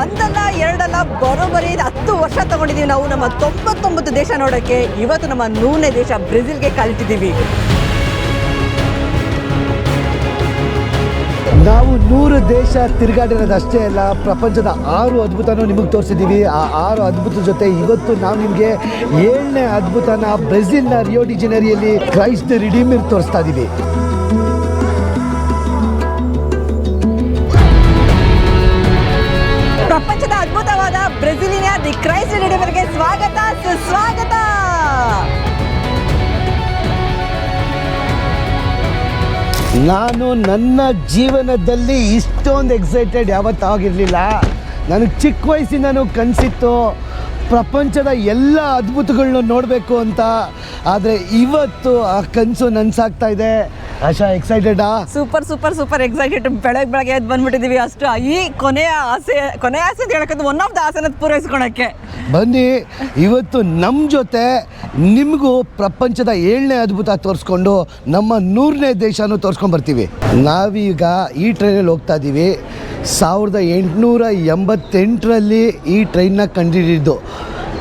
ಒಂದಲ್ಲ ಎರಡಲ್ಲ ಬರೋಬ್ಬರಿ 10 ವರ್ಷ ತಗೊಂಡಿದ್ದೀವಿ ನಾವು ನಮ್ಮ 99 ದೇಶ ನೋಡೋಕ್ಕೆ. ಇವತ್ತು ನಮ್ಮ 100ನೇ ದೇಶ ಬ್ರೆಜಿಲ್ಗೆ ಕಾಲಿಟ್ಟಿದ್ದೀವಿ. ನಾವು 100 ದೇಶ ತಿರುಗಾಡಿರೋದಷ್ಟೇ ಅಲ್ಲ, ಪ್ರಪಂಚದ 6 ಅದ್ಭುತನೂ ನಿಮಗೆ ತೋರಿಸಿದ್ದೀವಿ. ಆ 6 ಅದ್ಭುತ ಜೊತೆ ಇವತ್ತು ನಾವು ನಿಮಗೆ 7ನೇ ಅದ್ಭುತನ ಬ್ರೆಜಿಲ್ನ ರಿಯೋ ಡಿ ಜನರಿಯಲ್ಲಿ ಕ್ರೈಸ್ಟ್ ರಿಡೀಮರ್ ತೋರಿಸ್ತಾ ಇದ್ದೀವಿ. ಪ್ರಪಂಚದ ಅದ್ಭುತವಾದ ಬ್ರೆಜಿಲಿನ ದಿ ಕ್ರೈಸ್ಟ್ ರಿಡೀಮರ್ಗೆ ಸ್ವಾಗತ ಸುಸ್ವಾಗತ. ನಾನು ನನ್ನ ಜೀವನದಲ್ಲಿ ಇಷ್ಟೊಂದು ಎಕ್ಸೈಟೆಡ್ ಯಾವತ್ತಾಗಿರಲಿಲ್ಲ. ನನಗೆ ಚಿಕ್ಕ ವಯಸ್ಸಿಂದನೂ ಕನಸಿತ್ತು ಪ್ರಪಂಚದ ಎಲ್ಲ ಅದ್ಭುತಗಳನ್ನ ನೋಡಬೇಕು ಅಂತ. ಆದರೆ ಇವತ್ತು ಆ ಕನಸು ನನಸಾಗ್ತಾ ಇದೆ. ಆಶಾ ಎಕ್ಸೈಟೆಡಾ? Super super super excited. ಬೆಳಗ್ಗೆ ಎದ್ದು ಬಂದ್ಬಿಟ್ಟಿದ್ದೀವಿ. ಅಷ್ಟು ಈ ಕೊನೆಯ ಆಸೆ ಅಂತ ಹೇಳೋಕ್ಕಂತ ಒನ್ ಆಫ್ ದ ಆಸೆನ ಪೂರೈಸ್ಕೊಳಕ್ಕೆ ಬನ್ನಿ. ಇವತ್ತು ನಮ್ಮ ಜೊತೆ ನಿಮಗೂ ಪ್ರಪಂಚದ 7ನೇ ಅದ್ಭುತ ತೋರಿಸ್ಕೊಂಡು ನಮ್ಮ 100ನೇ ದೇಶನೂ ತೋರಿಸ್ಕೊಂಡ್ಬರ್ತೀವಿ. ನಾವೀಗ ಈ ಟ್ರೈನಲ್ಲಿ ಹೋಗ್ತಾ ಇದ್ದೀವಿ. 1888ರಲ್ಲಿ ಈ ಟ್ರೈನ್ನ ಕಂಡುಹಿಡಿದಿದ್ದು.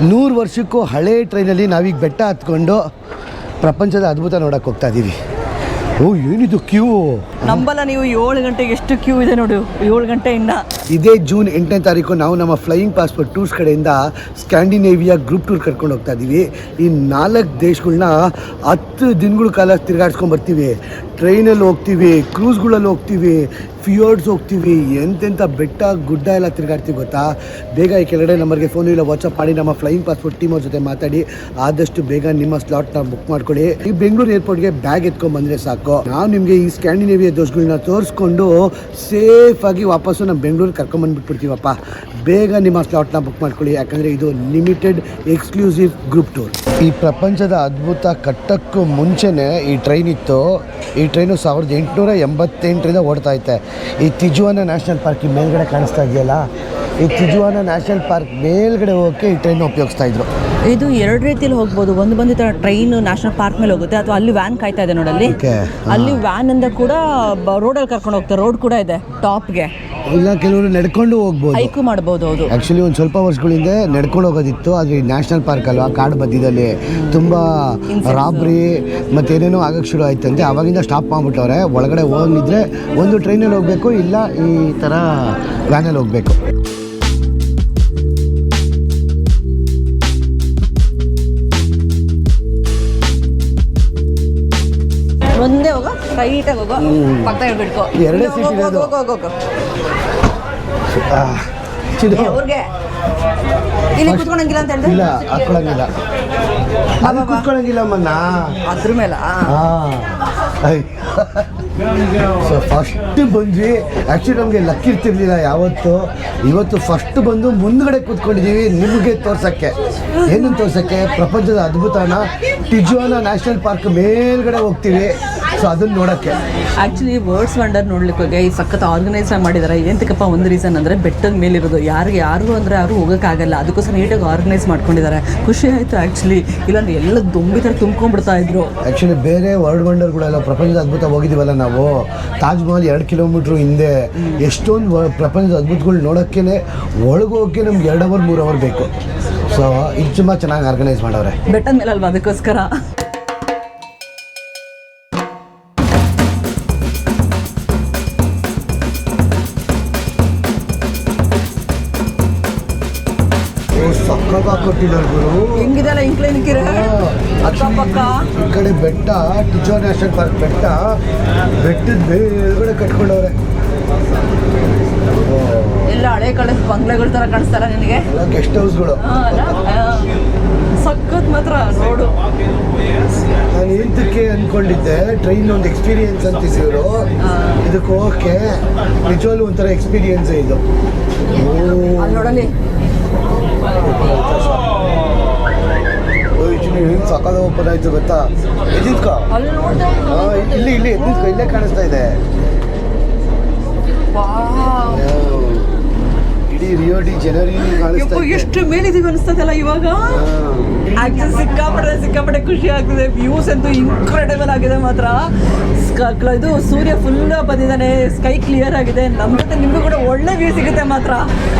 100 ವರ್ಷಕ್ಕೂ ಹಳೇ ಟ್ರೈನಲ್ಲಿ ನಾವೀಗ ಬೆಟ್ಟ ಹತ್ಕೊಂಡು ಪ್ರಪಂಚದ ಅದ್ಭುತ ನೋಡೋಕ್ಕೆ ಹೋಗ್ತಾ ಇದ್ದೀವಿ. ಓ, ಏನಿದು ಕ್ಯೂ! ನಂಬಲ್ಲ ನೀವು, 7 ಗಂಟೆಗೆ ಎಷ್ಟು ಕ್ಯೂ ಇದೆ ನೋಡಿ. 7 ಗಂಟೆಯಿಂದ ಇದೇ ಜೂನ್ 8ನೇ ತಾರೀಕು ನಾವು ನಮ್ಮ ಫ್ಲೈಯಿಂಗ್ ಪಾಸ್ಪೋರ್ಟ್ ಟೂರ್ಸ್ ಕಡೆಯಿಂದ ಸ್ಕ್ಯಾಂಡಿನೇವಿಯಾ ಗ್ರೂಪ್ ಟೂರ್ ಕರ್ಕೊಂಡು ಹೋಗ್ತಾ ಇದ್ದೀವಿ. ಈ 4 ದೇಶಗಳನ್ನ 10 ದಿನಗಳ ಕಾಲ ತಿರುಗಾಡ್ಸ್ಕೊಂಡು ಬರ್ತೀವಿ. ಟ್ರೈನಲ್ಲಿ ಹೋಗ್ತೀವಿ, ಕ್ರೂಸ್ಗಳಲ್ಲಿ ಹೋಗ್ತೀವಿ, ಫಿಯೋರ್ಡ್ಸ್ ಹೋಗ್ತೀವಿ, ಎಂತೆಂಥ ಬೆಟ್ಟ ಗುಡ್ಡ ಎಲ್ಲ ತಿರುಗಾಡ್ತೀವಿ ಗೊತ್ತಾ. ಬೇಗ ಈ ಕೆಳಗಡೆ ನಂಬರ್ಗೆ ಫೋನು ಇಲ್ಲ ವಾಟ್ಸಪ್ ಮಾಡಿ ನಮ್ಮ ಫ್ಲೈಯಿಂಗ್ ಪಾಸ್ಪೋರ್ಟ್ ಟೀಮ್ ಅವ್ರ ಜೊತೆ ಮಾತಾಡಿ ಆದಷ್ಟು ಬೇಗ ನಿಮ್ಮ ಸ್ಲಾಟ್ನ ಬುಕ್ ಮಾಡ್ಕೊಳ್ಳಿ. ಈ ಬೆಂಗಳೂರು ಏರ್ಪೋರ್ಟ್ಗೆ ಬ್ಯಾಗ್ ಎತ್ಕೊಂಡು ಬಂದರೆ ಸಾಕು. ನಾವು ನಿಮಗೆ ಈ ಸ್ಕ್ಯಾಂಡಿನೇವಿಯಾ ದೇಶಗಳನ್ನ ತೋರಿಸ್ಕೊಂಡು ಸೇಫಾಗಿ ವಾಪಸ್ಸು ನಮ್ಮ ಬೆಂಗಳೂರಿಗೆ ಕರ್ಕೊಂಬಂದ್ಬಿಟ್ಬಿಡ್ತೀವಪ್ಪ. ಬೇಗ ನಿಮ್ಮ ಸ್ಲಾಟ್ನ ಬುಕ್ ಮಾಡ್ಕೊಳ್ಳಿ, ಯಾಕಂದರೆ ಇದು ಲಿಮಿಟೆಡ್ ಎಕ್ಸ್ಕ್ಲೂಸಿವ್ ಗ್ರೂಪ್ ಟೂರ್. ಈ ಪ್ರಪಂಚದ ಅದ್ಭುತ ಕಟ್ಟಕ್ಕೂ ಮುಂಚೆನೇ ಈ ಟ್ರೈನ್ ಇತ್ತು. ಈ ಟ್ರೈನು 1888ರಿಂದ ಓಡ್ತಾ ಐತೆ. ಈ ತಿಜುವಾನ ನ್ಯಾಷನಲ್ ಪಾರ್ಕ್ ಮೇಲ್ಗಡೆ ಕಾಣಿಸ್ತಾ ಇದೆಯಲ್ಲ, ಈ ತಿಜುವಾನ ನ್ಯಾಷನಲ್ ಪಾರ್ಕ್ ಮೇಲ್ಗಡೆ ಹೋಗೋಕ್ಕೆ ಈ ಟ್ರೈನ್ ಉಪಯೋಗಿಸ್ತಾ ಇದ್ರು. ಇದು 2 ರೀತಿಯಲ್ಲಿ ಹೋಗ್ಬೋದು. ಒಂದು ಬಂದಿತ್ತು ಟ್ರೈನ್ ನ್ಯಾಷನಲ್ ಪಾರ್ಕ್ ಮೇಲೆ ಹೋಗುತ್ತೆ, ಅಥವಾ ಅಲ್ಲಿ ವ್ಯಾನ್ ಕಾಯ್ತಾ ಇದೆ ನೋಡಲ್ಲಿ. ಅಲ್ಲಿ ವ್ಯಾನ್ ಇಂದ ಕೂಡ ರೋಡಲ್ಲಿ ಕರ್ಕೊಂಡು ಹೋಗ್ತಾರೆ. ರೋಡ್ ಕೂಡ ಇದೆ ಟಾಪ್ಗೆ. ಇಲ್ಲ, ಕೆಲವರು ನಡ್ಕೊಂಡು ಹೋಗ್ಬೋದು, ಹೈಕು ಮಾಡ್ಬೋದು. ಹೌದು, ಆ್ಯಕ್ಚುಲಿ ಒಂದು ಸ್ವಲ್ಪ ವರ್ಷಗಳಿಂದ ನಡ್ಕೊಂಡು ಹೋಗೋದಿತ್ತು. ಆದರೆ ನ್ಯಾಷನಲ್ ಪಾರ್ಕ್ ಅಲ್ವಾ, ಕಾಡು ಮಧ್ಯದಲ್ಲಿ ತುಂಬ ರಾಬ್ರಿ ಮತ್ತೇನೇನೋ ಆಗಕ್ಕೆ ಶುರು ಆಯ್ತಂತೆ. ಅವಾಗಿಂದ ಸ್ಟಾಪ್ ಮಾಡಿಬಿಟ್ಟವ್ರೆ. ಒಳಗಡೆ ಹೋಗಿದ್ರೆ ಒಂದು ಟ್ರೈನಲ್ಲಿ ಹೋಗಬೇಕು, ಇಲ್ಲ ಈ ಥರ ವ್ಯಾನಲ್ಲಿ ಹೋಗಬೇಕು. ಒಂದೇ ಹೋಗೋ, ಸ್ಟ್ರೈಟಾಗಿ ಹೋಗೋ, ಪಕ್ಕ ಬಿಡ್ಕೋ. 2 ಸೀಟ್ ಇರೋದು. ಅವ್ರಿಗೆ ಇಲ್ಲಿ ಕುತ್ಕೊಳಂಗಿಲ್ಲ ಅಂತ ಹೇಳಿದ್ರೆ ಇಲ್ಲ, ಹಾಕೊಳಂಗಿಲ್ಲ. ಅದು ಕುತ್ಕೊಳಂಗಿಲ್ಲ ಮನ್ನ ಅದ್ರ ಮೇಲೆ. ಸೊ ಫಸ್ಟ್ ಬಂದ್ವಿ. ಆ್ಯಕ್ಚುಲಿ ನಮಗೆ ಲಕ್ ಇರ್ತಿರ್ಲಿಲ್ಲ ಯಾವತ್ತು. ಇವತ್ತು ಫಸ್ಟ್ ಬಂದು ಮುಂದ್ಗಡೆ ಕೂತ್ಕೊಂಡಿದ್ದೀವಿ ನಿಮಗೆ ತೋರ್ಸೋಕ್ಕೆ. ಏನನ್ನು ತೋರ್ಸೋಕ್ಕೆ? ಪ್ರಪಂಚದ ಅದ್ಭುತನ ಟಿಜುವಾನ ನ್ಯಾಷನಲ್ ಪಾರ್ಕ್ ಮೇಲ್ಗಡೆ ಹೋಗ್ತೀವಿ. ಸೊ ಅದನ್ನು ನೋಡೋಕ್ಕೆ. ಆ್ಯಕ್ಚುಲಿ ವರ್ಡ್ಸ್ ವಂಡರ್ ನೋಡ್ಲಿಕ್ಕೆ ಹೋಗಿ ಈ ಸಖತ್ ಆರ್ಗನೈಸ್ ಮಾಡಿದ್ದಾರೆ. ಏನಂತಕ್ಕಪ್ಪ, ಒಂದು ರೀಸನ್ ಅಂದರೆ ಬೆಟ್ಟದ ಮೇಲಿರೋದು ಯಾರು ಅಂದರೆ ಯಾರು ಹೋಗೋಕ್ಕಾಗಲ್ಲ. ಅದಕ್ಕೋಸ್ಕರ ನೀಟಾಗಿ ಆರ್ಗನೈಸ್ ಮಾಡ್ಕೊಂಡಿದ್ದಾರೆ. ಖುಷಿ ಆಯಿತು ಆ್ಯಕ್ಚುಲಿ. ಇಲ್ಲಾಂದ್ರೆ ಎಲ್ಲ ದೊಂಬಿತರ ತುಂಬ್ಕೊಂಡ್ಬಿಡ್ತಾ ಇದ್ರು. ಆ್ಯಕ್ಚುಲಿ ಬೇರೆ ವರ್ಲ್ಡ್ ವಂಡರ್ಗಳೆಲ್ಲ ಪ್ರಪಂಚದ ಅದ್ಭುತ ಹೋಗಿದ್ದೀವಲ್ಲ ನಾವು. ತಾಜ್ ಮಹಲ್ 2 ಕಿಲೋಮೀಟ್ರ್ ಹಿಂದೆ. ಎಷ್ಟೊಂದು ಪ್ರಪಂಚದ ಅದ್ಭುತಗಳು ನೋಡೋಕ್ಕೆ ಒಳಗೋಕ್ಕೆ ನಮ್ಗೆ 2 ಅವರ್ 3 ಅವರ್ ಬೇಕು. ಸೊ ಇದು ತುಂಬ ಚೆನ್ನಾಗಿ ಆರ್ಗನೈಸ್ ಮಾಡವ್ರೆ ಬೆಟ್ಟದ ಮೇಲೆ ಅಲ್ವಾ, ಅದಕ್ಕೋಸ್ಕರ. ಕೊಟ್ಟಿದ್ದಾರೆ ಗುರು. ಹೆಂಗಿದೆಲ್ಲ ಇಂಕ್ಲೈನಿಕ್ಕಿರ ಅಕ್ಕಪಕ್ಕ. ಈ ಕಡೆ ಬೆಟ್ಟ, ಟಿಜುವಾನ ನ್ಯಾಷನಲ್ ಪಾರ್ಕ್ ಬೆಟ್ಟ, ಬೆಟ್ಟದ ಮೇಲ್ಗಡೆ ಕಟ್ಕೊಂಡವ್ರೆ. ಎಲ್ಲ ಹಳೆ ಕಾಲದ ಬಂಗ್ಲೆಗಳ ಥರ ಕಾಣಿಸ್ತಾರ ನಿನಗೆ. ಗೆಸ್ಟ್ ಹೌಸ್ಗಳು. ಸಖತ್ ಮಾತ್ರ ರೋಡು. ನಾನು ಎಂತಕ್ಕೆ ಅಂದ್ಕೊಂಡಿದ್ದೆ, ಟ್ರೈನ್ ಒಂದು ಎಕ್ಸ್ಪೀರಿಯನ್ಸ್ ಅಂತಿದ್ರು. ಇದಕ್ಕೆ ಹೋಗಕ್ಕೆ ನಿಜವಾಗ್ಲೂ ಒಂಥರ ಎಕ್ಸ್ಪೀರಿಯನ್ಸ್ ಇದು. ಅಲ್ಲಿ ನೋಡಲಿ ಏನು ಸಕಾಲ ಓಪನ್ ಆಯ್ತು ಗೊತ್ತಾ. ಎದ್ದಿದ್ಕೋ, ಇಲ್ಲಿ ಎದ್ದಿದ್ಕೋ, ಇಲ್ಲೇ ಕಾಣಿಸ್ತಾ ಇದೆ. ಇಡೀ ರಿಯೋ ಡಿ ಜನವರಿ ಕಾಣಿಸ್ತಾ ಇದೆ. ಎಷ್ಟು ಮೇಲಿದೀವಿ ಅನಿಸ್ತದಲ್ಲ ಇವಾಗ. ಆಕ್ಚುಲಿ ಸಿಕ್ಕಾಪಟ್ಟೆ ಖುಷಿ ಆಗ್ತಿದೆ. ವ್ಯೂಸ್ ಅಂತೂ ಇನ್ಕ್ರೆಡಿಬಲ್ ಆಗಿದೆ ಮಾತ್ರ. ಇದು ಸೂರ್ಯ ಫುಲ್ ಬಂದಿದ್ದಾನೆ, ಸ್ಕೈ ಕ್ಲಿಯರ್ ಆಗಿದೆ. ನಮ್ಮ ಜೊತೆ ನಿಮಗೂ ಕೂಡ ಒಳ್ಳೆ ವ್ಯೂ ಸಿಗುತ್ತೆ ಮಾತ್ರ.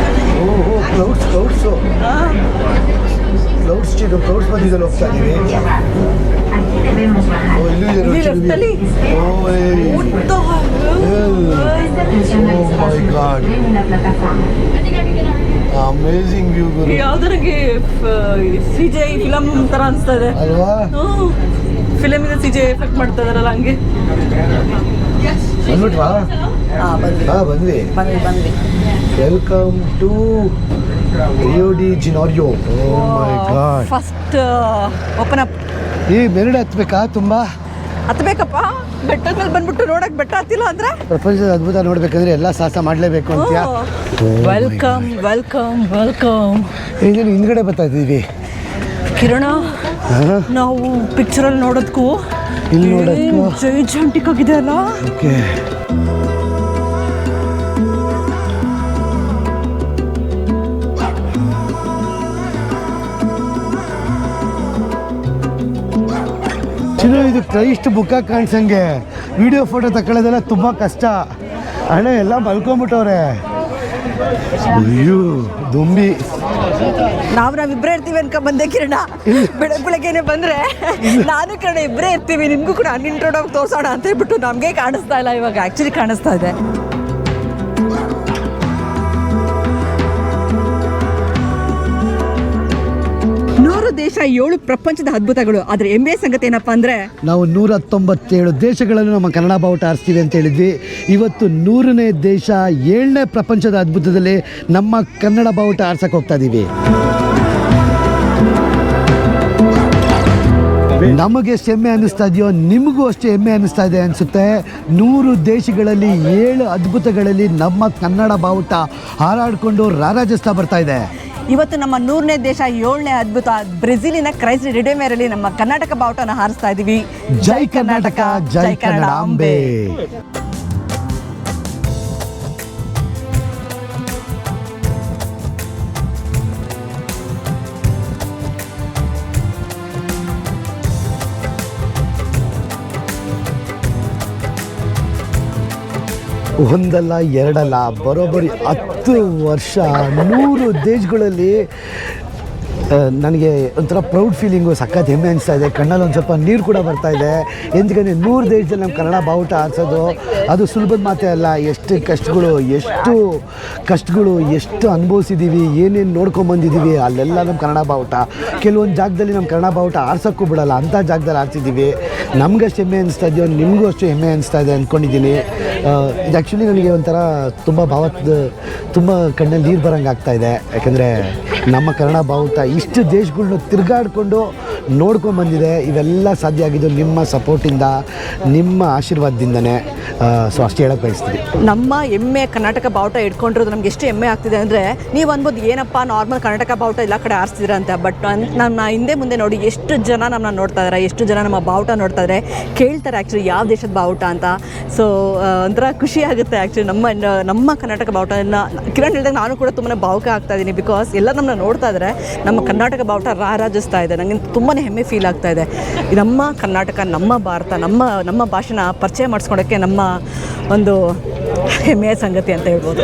ಓಹೋ ಕ್ಲೌಡ್ಸ್ ಮಧ್ಯದಲ್ಲಿ ಹೋಗ್ತಾ ಇದೀವಿ. ಅಮೇಜಿಂಗ್ ವ್ಯೂ ಗುರು. ಯಾವ್ದರಂಗೆ CGI ಫಿಲಮ್ ತರ ಅನಿಸ್ತಾ ಇದೆ ಅಲ್ವಾ? ಫಿಲಮ್ ಇದೆ CGI ಎಫೆಕ್ಟ್ ಮಾಡ್ತಾ ಇದಾರಲ್ಲ ಹಂಗೆ. ಬಂದ್ಬಿಟ್ವಾ? ಬಂದ್ವಿ. Welcome to Rio de Janeiro. Oh my god. First open up. ಈ ಮೆರಡು ಹತ್ಬೇಕಾ? ತುಂಬಾ ಹತ್ಬೇಕಪ್ಪ. ಬೆಟ್ಟದ ಮೇಲೆ ಬಂದ್ಬಿಟ್ಟು ನೋಡಕ್ ಬೆಟ್ಟ ಹತ್ತಿಲ್ಲ ಅಂದ್ರೆ ಪ್ರಪಂಚದ ಅದ್ಭುತ ನೋಡ್ಬೇಕಂದ್ರೆ ಎಲ್ಲ ಸಾಹಸ ಮಾಡ್ಲೇಬೇಕು ಅಂತ್ಯಾ. Welcome welcome welcome. ಏನೇನು ಹಿಂದ್ಗಡೆ ಬರ್ತಾ ಇದ್ದೀವಿ ಕಿರಣ. ನಾವು ಪಿಕ್ಚರಲ್ಲಿ ನೋಡೋದಕ್ಕೂ ಇಲ್ಲಿ ನೋಡೋದಕ್ಕೂ ಜೈಜಾಂಟಿಕ್ ಆಗಿದೆ ಅಲ್ಲ. ಓಕೆ. ಇದು ಕ್ರೈಸ್ಟ್ ಬುಕ್ಕ ಕಾಣಿಸಂಗೆ. ವಿಡಿಯೋ ಫೋಟೋ ತಗೊಳ್ಳೋದೆಲ್ಲ ತುಂಬ ಕಷ್ಟ. ಅಣ್ಣ ಎಲ್ಲ ಮಲ್ಕೊಂಬಿಟ್ಟವ್ರೆ. ಅಯ್ಯೋ ದುಂಬಿ. ನಾವಿಬ್ಬರೇ ಇರ್ತೀವಿ ಅನ್ಕ ಬಂದೆ ಕಿರಣ. ಬೆಳಗ್ಗೆನೆ ಬಂದ್ರೆ ನಾನು ಕಿರಣ ಇಬ್ಬರೇ ಇರ್ತೀವಿ. ನಿಮ್ಗೂ ಕೂಡ ಅನ್ಇಂಟ್ರೋಡಾಗಿ ತೋರ್ಸೋಣ ಅಂತ ಹೇಳ್ಬಿಟ್ಟು ನಮಗೆ ಕಾಣಿಸ್ತಾ ಇಲ್ಲ. ಇವಾಗ ಆಕ್ಚುಲಿ ಕಾಣಿಸ್ತಾ ಇದೆ. ದೇಶ 7 ಪ್ರಪಂಚದ ಅದ್ಭುತಗಳು. ಆದರೆ ಹೆಮ್ಮೆಯ ಸಂಗತಿ ಏನಪ್ಪಾ ಅಂದ್ರೆ ನಾವು 197 ದೇಶಗಳನ್ನು ನಮ್ಮ ಕನ್ನಡ ಬಾವುಟ ಆರಿಸ್ತೀವಿ ಅಂತ ಹೇಳಿದ್ವಿ. ಇವತ್ತು 100ನೇ ದೇಶ 7ನೇ ಪ್ರಪಂಚದ ಅದ್ಭುತದಲ್ಲಿ ನಮ್ಮ ಕನ್ನಡ ಬಾವುಟ ಆರ್ಸಕ್ಕೆ ಹೋಗ್ತಾ ಇದೀವಿ. ನಮಗೆ ಎಷ್ಟು ಹೆಮ್ಮೆ ಅನ್ನಿಸ್ತಾ ಇದೆಯೋ ನಿಮಗೂ ಅಷ್ಟೇ ಹೆಮ್ಮೆ ಅನ್ನಿಸ್ತಾ ಇದೆ ಅನಿಸುತ್ತೆ. 100 ದೇಶಗಳಲ್ಲಿ 7 ಅದ್ಭುತಗಳಲ್ಲಿ ನಮ್ಮ ಕನ್ನಡ ಬಾವುಟ ಹಾರಾಡಿಕೊಂಡು ರಾರಾಜಿಸ್ತಾ ಬರ್ತಾ ಇದೆ. ಇವತ್ತು ನಮ್ಮ 100ನೇ ದೇಶ 7ನೇ ಅದ್ಭುತ ಬ್ರೆಜಿಲಿನ ಕ್ರೈಸ್ಟ್ ರಿಡೆಮೇರಲ್ಲಿ ನಮ್ಮ ಕರ್ನಾಟಕ ಬಾವುಟನ ಹಾರಿಸ್ತಾ ಇದೀವಿ. ಜೈ ಕರ್ನಾಟಕ, ಜೈ ಕನ್ನಡಾಂಬೆ. ಒಂದಲ್ಲ ಎರಡಲ್ಲ ಬರೋಬ್ಬರಿ 10 ವರ್ಷ 100 ದೇಶಗಳಲ್ಲಿ ನನಗೆ ಒಂಥರ ಪ್ರೌಡ್ ಫೀಲಿಂಗು, ಸಖತ್ ಹೆಮ್ಮೆ ಅನಿಸ್ತಾ ಇದೆ. ಕಣ್ಣಲ್ಲಿ ಒಂದು ಸ್ವಲ್ಪ ನೀರು ಕೂಡ ಬರ್ತಾ ಇದೆ. ఎందుకంటే 100 ದೇಶದಲ್ಲಿ ನಮ್ಮ ಕನ್ನಡ ಬಾವುಟ ಆರಿಸೋದು ಅದು ಸುಲಭದ ಮಾತೇ ಅಲ್ಲ. ಎಷ್ಟು ಕಷ್ಟಗಳು ಎಷ್ಟು ಅನುಭವಿಸಿದ್ದೀವಿ, ಏನೇನು ನೋಡ್ಕೊಂಬಂದಿದ್ದೀವಿ. ಅಲ್ಲೆಲ್ಲ ನಮ್ಮ ಕನ್ನಡ ಬಾವುಟ ಕೆಲವೊಂದು ಜಾಗದಲ್ಲಿ ನಮ್ಮ ಕನ್ನಡ ಬಾವುಟ ಆರ್ಸೋಕ್ಕೂ ಬಿಡಲ್ಲ, ಅಂಥ ಜಾಗದಲ್ಲಿ ಆರಿಸಿದ್ದೀವಿ. ನಮಗಷ್ಟು ಹೆಮ್ಮೆ ಅನಿಸ್ತಾ ಇದೆಯೋ ನಿಮಗೂ ಅಷ್ಟು ಹೆಮ್ಮೆ ಅನಿಸ್ತಾ ಇದೆ ಅಂದ್ಕೊಂಡಿದ್ದೀನಿ. ಇದು ಆ್ಯಕ್ಚುಲಿ ನನಗೆ ಒಂಥರ ತುಂಬ ಕಣ್ಣಲ್ಲಿ ನೀರು ಬರೋಂಗೆ ಆಗ್ತಾಯಿದೆ. ಯಾಕೆಂದರೆ ನಮ್ಮ ಕನ್ನಡ ಬಾವುಟ ಇಷ್ಟು ದೇಶಗಳನ್ನ ತಿರುಗಾಡಿಕೊಂಡು ನೋಡ್ಕೊಂಬಂದಿದೆ. ಇವೆಲ್ಲ ಸಾಧ್ಯ ಆಗಿದ್ದು ನಿಮ್ಮ ಸಪೋರ್ಟಿಂದ, ನಿಮ್ಮ ಆಶೀರ್ವಾದದಿಂದನೇ. ಸೊ ಅಷ್ಟು ಹೇಳಕ್ಕೆ ಬಯಸ್ತೀವಿ. ನಮ್ಮ ಹೆಮ್ಮೆ ಕರ್ನಾಟಕ ಬಾವುಟ ಇಟ್ಕೊಂಡಿರೋದು ನಮ್ಗೆ ಎಷ್ಟು ಹೆಮ್ಮೆ ಆಗ್ತಿದೆ ಅಂದರೆ, ನೀವು ಅನ್ಬೋದು ಏನಪ್ಪ ನಾರ್ಮಲ್ ಕರ್ನಾಟಕ ಬಾವುಟ ಎಲ್ಲ ಕಡೆ ಆರಿಸ್ತಿದ್ರ ಅಂತ. ಬಟ್ ನನ್ನ ಹಿಂದೆ ಮುಂದೆ ನೋಡಿ ಎಷ್ಟು ಜನ ನಮ್ಮನ್ನ ನೋಡ್ತಾ ಇದ್ದಾರೆ, ಎಷ್ಟು ಜನ ನಮ್ಮ ಬಾವುಟ ನೋಡ್ತಾ ಇದ್ದಾರೆ, ಕೇಳ್ತಾರೆ ಆ್ಯಕ್ಚುಲಿ ಯಾವ ದೇಶದ ಬಾವುಟ ಅಂತ. ಸೊ ಒಂಥರ ಖುಷಿ ಆಗುತ್ತೆ ಆ್ಯಕ್ಚುಲಿ ನಮ್ಮ ಕರ್ನಾಟಕ ಬಾವುಟನ. ಕಿರಣ್ ಹೇಳಿದಾಗ ನಾನು ಕೂಡ ತುಂಬಾ ಭಾವುಕ ಆಗ್ತಾ ಇದ್ದೀನಿ. ಬಿಕಾಸ್ ಎಲ್ಲ ನಮ್ಮನ್ನ ನೋಡ್ತಾ ಇದ್ದಾರೆ, ನಮ್ಮ ಕರ್ನಾಟಕ ಬಾವುಟ ರಾರಾಜಿಸ್ತಾ ಇದೆ. ನನಗೆ ತುಂಬಾ ಹೆಮ್ಮೆ ಫೀಲ್ ಆಗ್ತಾ ಇದೆ. ನಮ್ಮ ಕರ್ನಾಟಕ, ನಮ್ಮ ಭಾರತ, ನಮ್ಮ ಭಾಷೆನ ಪರಿಚಯ ಮಾಡಿಸ್ಕೊಳಕ್ಕೆ ನಮ್ಮ ಒಂದು ಹೆಮ್ಮೆಯ ಸಂಗತಿ ಅಂತ ಹೇಳ್ಬೋದು.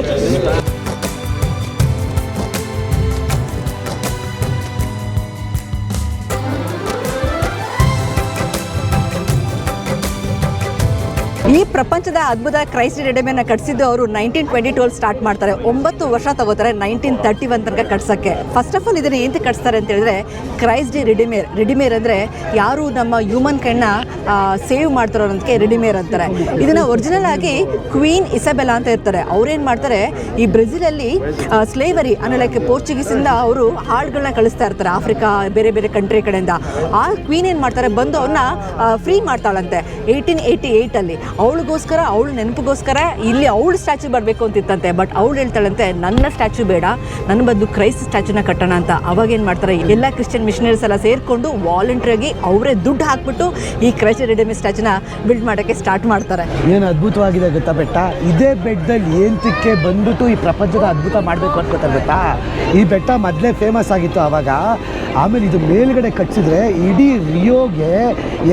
ಈ ಪ್ರಪಂಚದ ಅದ್ಭುತ ಕ್ರೈಸ್ಟ್ ರಿಡೆಮೇರ್ನ ಕಟ್ಸಿದ್ದು ಅವರು 1922 ಸ್ಟಾರ್ಟ್ ಮಾಡ್ತಾರೆ. 9 ವರ್ಷ ತಗೋತಾರೆ 1931 ತನಕ ಕಟ್ಸೋಕ್ಕೆ. ಫಸ್ಟ್ ಆಫ್ ಆಲ್ ಇದನ್ನು ಏನು ಕಟ್ಸ್ತಾರೆ ಅಂತ ಹೇಳಿದ್ರೆ, ಕ್ರೈಸ್ಟ್ ರಿಡಿಮೇರ್ ಅಂದರೆ ಯಾರು ನಮ್ಮ ಹ್ಯೂಮನ್ ಕೈನ ಸೇವ್ ಮಾಡ್ತಾರೋ ಅನ್ನೋದಕ್ಕೆ ರಿಡಿಮೇರ್ ಅಂತಾರೆ. ಇದನ್ನು ಒರಿಜಿನಲ್ ಆಗಿ ಕ್ವೀನ್ ಇಸಬೆಲಾ ಅಂತ ಇರ್ತಾರೆ. ಅವ್ರೇನು ಮಾಡ್ತಾರೆ, ಈ ಬ್ರೆಜಿಲಲ್ಲಿ ಸ್ಲೇವರಿ ಅನ್ನೋ ಲೈಕ್ ಪೋರ್ಚುಗೀಸಿಂದ ಅವರು ಹಾಡುಗಳನ್ನ ಕಳಿಸ್ತಾ ಇರ್ತಾರೆ ಆಫ್ರಿಕಾ ಬೇರೆ ಬೇರೆ ಕಂಟ್ರಿ ಕಡೆಯಿಂದ. ಆ ಕ್ವೀನ್ ಏನು ಮಾಡ್ತಾರೆ, ಬಂದು ಅವ್ರನ್ನ ಫ್ರೀ ಮಾಡ್ತಾಳಂತೆ 1888ಅಲ್ಲಿ. ಅವಳಿಗೋಸ್ಕರ ಅವಳ ನೆನಪಿಗೋಸ್ಕರ ಇಲ್ಲಿ ಅವಳ ಸ್ಟ್ಯಾಚು ಬರಬೇಕು ಅಂತಿತ್ತಂತೆ. ಬಟ್ ಅವಳು ಹೇಳ್ತಾಳಂತೆ ನನ್ನ ಸ್ಟ್ಯಾಚು ಬೇಡ, ನನ್ನ ಬದಲು ಕ್ರೈಸ್ಟ್ ಸ್ಟ್ಯಾಚುನ ಕಟ್ಟೋಣ ಅಂತ. ಅವಾಗ ಏನು ಮಾಡ್ತಾರೆ, ಎಲ್ಲ ಕ್ರಿಶ್ಚಿಯನ್ ಮಿಷನರೀಸ್ ಎಲ್ಲ ಸೇರಿಕೊಂಡು ವಾಲಂಟ್ರಿಯಾಗಿ ಅವರೇ ದುಡ್ಡು ಹಾಕ್ಬಿಟ್ಟು ಈ ಕ್ರೈಸ್ಟ್ ರೆಡಿಮಿ ಸ್ಟ್ಯಾಚುನ ಬಿಲ್ಡ್ ಮಾಡೋಕ್ಕೆ ಸ್ಟಾರ್ಟ್ ಮಾಡ್ತಾರೆ. ಏನು ಅದ್ಭುತವಾಗಿದೆ ಗೊತ್ತಾ ಬೆಟ್ಟ. ಇದೇ ಬೆಟ್ಟದಲ್ಲಿ ಏಂತಕ್ಕೆ ಬಂದ್ಬಿಟ್ಟು ಈ ಪ್ರಪಂಚದ ಅದ್ಭುತ ಮಾಡಬೇಕು ಅನ್ಕೋತಾರೆ ಗೊತ್ತಾ. ಈ ಬೆಟ್ಟ ಮೊದಲೇ ಫೇಮಸ್ ಆಗಿತ್ತು ಆವಾಗ. ಆಮೇಲೆ ಇದು ಮೇಲ್ಗಡೆ ಕಟ್ಸಿದ್ರೆ ಇಡೀ ರಿಯೋಗೆ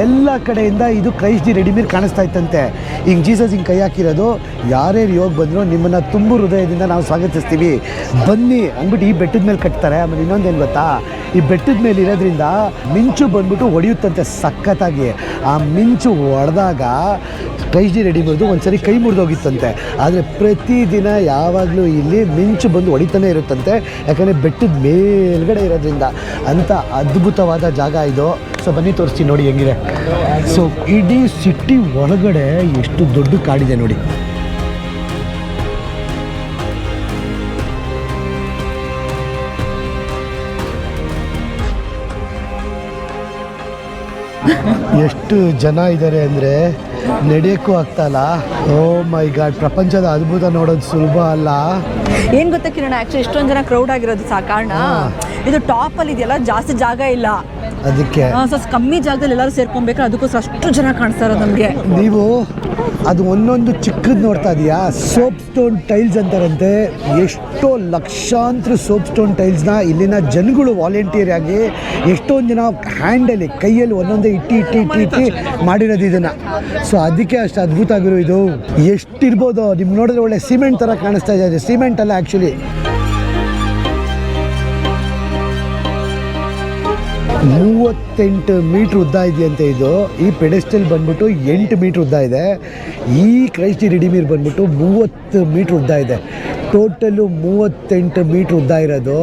ಎಲ್ಲ ಕಡೆಯಿಂದ ಇದು ಕ್ರೈಸ್ಟ್ ದಿ ರೆಡಿಮೀರ್ ಕಾಣಿಸ್ತಾ ಇತ್ತಂತೆ. ಹಿಂಗೆ ಜೀಸಸ್ ಹಿಂಗೆ ಕೈ ಹಾಕಿರೋದು, ಯಾರೇ ರಿಯೋಗೆ ಬಂದರೂ ನಿಮ್ಮನ್ನು ತುಂಬ ಹೃದಯದಿಂದ ನಾವು ಸ್ವಾಗತಿಸ್ತೀವಿ ಬನ್ನಿ ಅಂದ್ಬಿಟ್ಟು ಈ ಬೆಟ್ಟದ ಮೇಲೆ ಕಟ್ತಾರೆ. ಆಮೇಲೆ ಇನ್ನೊಂದೇನು ಗೊತ್ತಾ, ಈ ಬೆಟ್ಟದ ಮೇಲೆ ಇರೋದ್ರಿಂದ ಮಿಂಚು ಬಂದ್ಬಿಟ್ಟು ಹೊಡೆಯುತ್ತಂತೆ ಸಖತ್ತಾಗಿ. ಆ ಮಿಂಚು ಹೊಡೆದಾಗ ಕ್ರೈಸ್ಟ್ ದಿ ರೆಡಿಮೀರ್ದು ಒಂದ್ಸರಿ ಕೈ ಮುರಿದೋಗಿತ್ತಂತೆ. ಆದರೆ ಪ್ರತಿದಿನ ಯಾವಾಗಲೂ ಇಲ್ಲಿ ಮಿಂಚು ಬಂದು ಹೊಡಿತಾನೆ ಇರುತ್ತಂತೆ, ಯಾಕಂದರೆ ಬೆಟ್ಟದ ಮೇಲ್ಗಡೆ ಇರೋದ್ರಿಂದ. ಅಂಥ ಅದ್ಭುತವಾದ ಜಾಗ ಇದು. ಸೊ ಬನ್ನಿ ತೋರಿಸ್ತೀನಿ ನೋಡಿ ಹೆಂಗಿದೆ. ಸೊ ಇಡೀ ಸಿಟಿ ಒಳಗಡೆ ಎಷ್ಟು ದೊಡ್ಡ ಕಾಡಿದೆ ನೋಡಿ. ಎಷ್ಟು ಜನ ಇದ್ದಾರೆ ಅಂದರೆ ನಡೆಯೋಕ್ಕೂ ಆಗ್ತಾಯಿಲ್ಲ. ಓ ಮೈ ಗಾಡ್, ಪ್ರಪಂಚದ ಅದ್ಭುತ ನೋಡೋದು ಸುಲಭ ಅಲ್ಲ. ಏನು ಗೊತ್ತಾ ಕಿರಣ, ಆ್ಯಕ್ಚುಲಿ ಇಷ್ಟೊಂದು ಜನ ಕ್ರೌಡ್ ಆಗಿರೋದು ಕಾರಣ ಇದು ಟಾಪಲ್ಲಿ ಇದೆಯಲ್ಲ, ಜಾಸ್ತಿ ಜಾಗ ಇಲ್ಲ, ಅದಕ್ಕೆ ಸೊ ಕಮ್ಮಿ ಜಾಗದಲ್ಲಿ ಎಲ್ಲರೂ ಸೇರ್ಕೊಬೇಕು. ಅದಕ್ಕೋಸ್ಕರ ಅಷ್ಟು ಜನ ಕಾಣಿಸ್ತಾ ಇರೋದು ನಮಗೆ. ನೀವು ಅದು ಒಂದೊಂದು ಚಿಕ್ಕದು ನೋಡ್ತಾ ಇದೆಯಾ, ಸೋಪ್ ಸ್ಟೋನ್ ಟೈಲ್ಸ್ ಅಂತಾರಂತೆ. ಎಷ್ಟೋ ಲಕ್ಷಾಂತರ ಸೋಪ್ ಸ್ಟೋನ್ ಟೈಲ್ಸ್ನ ಇಲ್ಲಿನ ಜನಗಳು ವಾಲಂಟಿಯರ್ ಆಗಿ ಎಷ್ಟೊಂದು ಜನ ಹ್ಯಾಂಡಲ್ಲಿ ಕೈಯಲ್ಲಿ ಒಂದೊಂದೇ ಇಟ್ಟಿ ಮಾಡಿರೋದು ಇದನ್ನು. ಸೊ ಅದಕ್ಕೆ ಅಷ್ಟು ಅದ್ಭುತ ಆಗಿರೋ ಇದು. ಎಷ್ಟಿರ್ಬೋದು ನಿಮ್ಗೆ ನೋಡಿದ್ರೆ ಒಳ್ಳೆ ಸಿಮೆಂಟ್ ಥರ ಕಾಣಿಸ್ತಾ ಇದೆ. ಸಿಮೆಂಟ್ ಅಲ್ಲ ಆ್ಯಕ್ಚುಲಿ. 38 ಮೀಟ್ರ್ ಉದ್ದ ಇದೆಯಂತೆ ಇದು. ಈ ಪೆಡೆಸ್ಟಲ್ ಬಂದ್ಬಿಟ್ಟು 8 ಮೀಟ್ರ್ ಉದ್ದ ಇದೆ. ಈ ಕ್ರೈಸ್ಟ್ ದಿ ರೆಡಿಮೀರ್ ಬಂದ್ಬಿಟ್ಟು 30 ಮೀಟ್ರ್ ಉದ್ದ ಇದೆ. ಟೋಟಲು 38 ಮೀಟ್ರ್ ಉದ್ದ ಇರೋದು.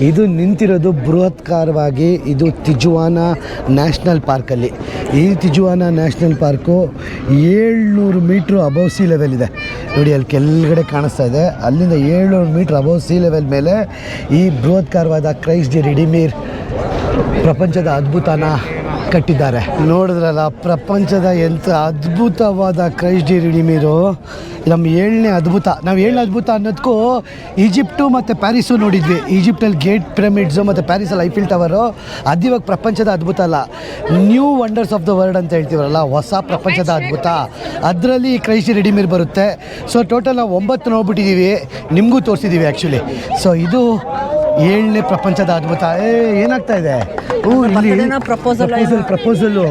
ಇದು ನಿಂತಿರೋದು ಬೃಹತ್ಕಾರವಾಗಿ. ಇದು ತಿಜುವಾನ ನ್ಯಾಷನಲ್ ಪಾರ್ಕಲ್ಲಿ. ಈ Tijuca national park 700 metre above sea level ಇದೆ ನೋಡಿ. ಅಲ್ಲಿ ಕೆಳಗಡೆ ಕಾಣಿಸ್ತಾ ಇದೆ. ಅಲ್ಲಿಂದ 700 ಮೀಟ್ರ್ ಅಬೌವ್ ಸಿ ಲೆವೆಲ್ ಮೇಲೆ ಈ ಬೃಹತ್ಕಾರವಾದ ಕ್ರೈಸ್ಟ್ ದಿ ರೆಡಿಮೀರ್ ಪ್ರಪಂಚದ ಅದ್ಭುತನ ಕಟ್ಟಿದ್ದಾರೆ. ನೋಡಿದ್ರಲ್ಲ, ಪ್ರಪಂಚದ ಎಂಥ ಅದ್ಭುತವಾದ ಕ್ರೈಸ್ಟ್ ದಿ ರೆಡಿಮೀರು. ನಮ್ಮ 7ನೇ ಅದ್ಭುತ. ನಾವು 7ನೇ ಅದ್ಭುತ ಅನ್ನೋದಕ್ಕೂ ಈಜಿಪ್ಟು ಮತ್ತು ಪ್ಯಾರಿಸು ನೋಡಿದ್ವಿ. ಈಜಿಪ್ಟಲ್ಲಿ ಗೇಟ್ ಪಿರಮಿಡ್ಸು ಮತ್ತು ಪ್ಯಾರಿಸಲ್ಲಿ ಐಫಿಲ್ ಟವರು. ಅದು ಇವಾಗ ಪ್ರಪಂಚದ ಅದ್ಭುತ ಅಲ್ಲ, new wonders of the world ಅಂತ ಹೇಳ್ತೀವಲ್ಲ, ಹೊಸ ಪ್ರಪಂಚದ ಅದ್ಭುತ. ಅದರಲ್ಲಿ ಕ್ರೈಸ್ಟ್ ದಿ ರೆಡಿಮೀರ್ ಬರುತ್ತೆ. ಸೊ ಟೋಟಲ್ ನಾವು 9 ನೋಡ್ಬಿಟ್ಟಿದ್ದೀವಿ, ನಿಮಗೂ ತೋರಿಸಿದ್ದೀವಿ ಆ್ಯಕ್ಚುಲಿ. ಸೊ ಇದು 7ನೇ ಪ್ರಪಂಚದ ಅದ್ಭುತ. ಏನಾಗ್ತಾ ಇದೆ, ಪ್ರಪೋಸಲ್ಲು.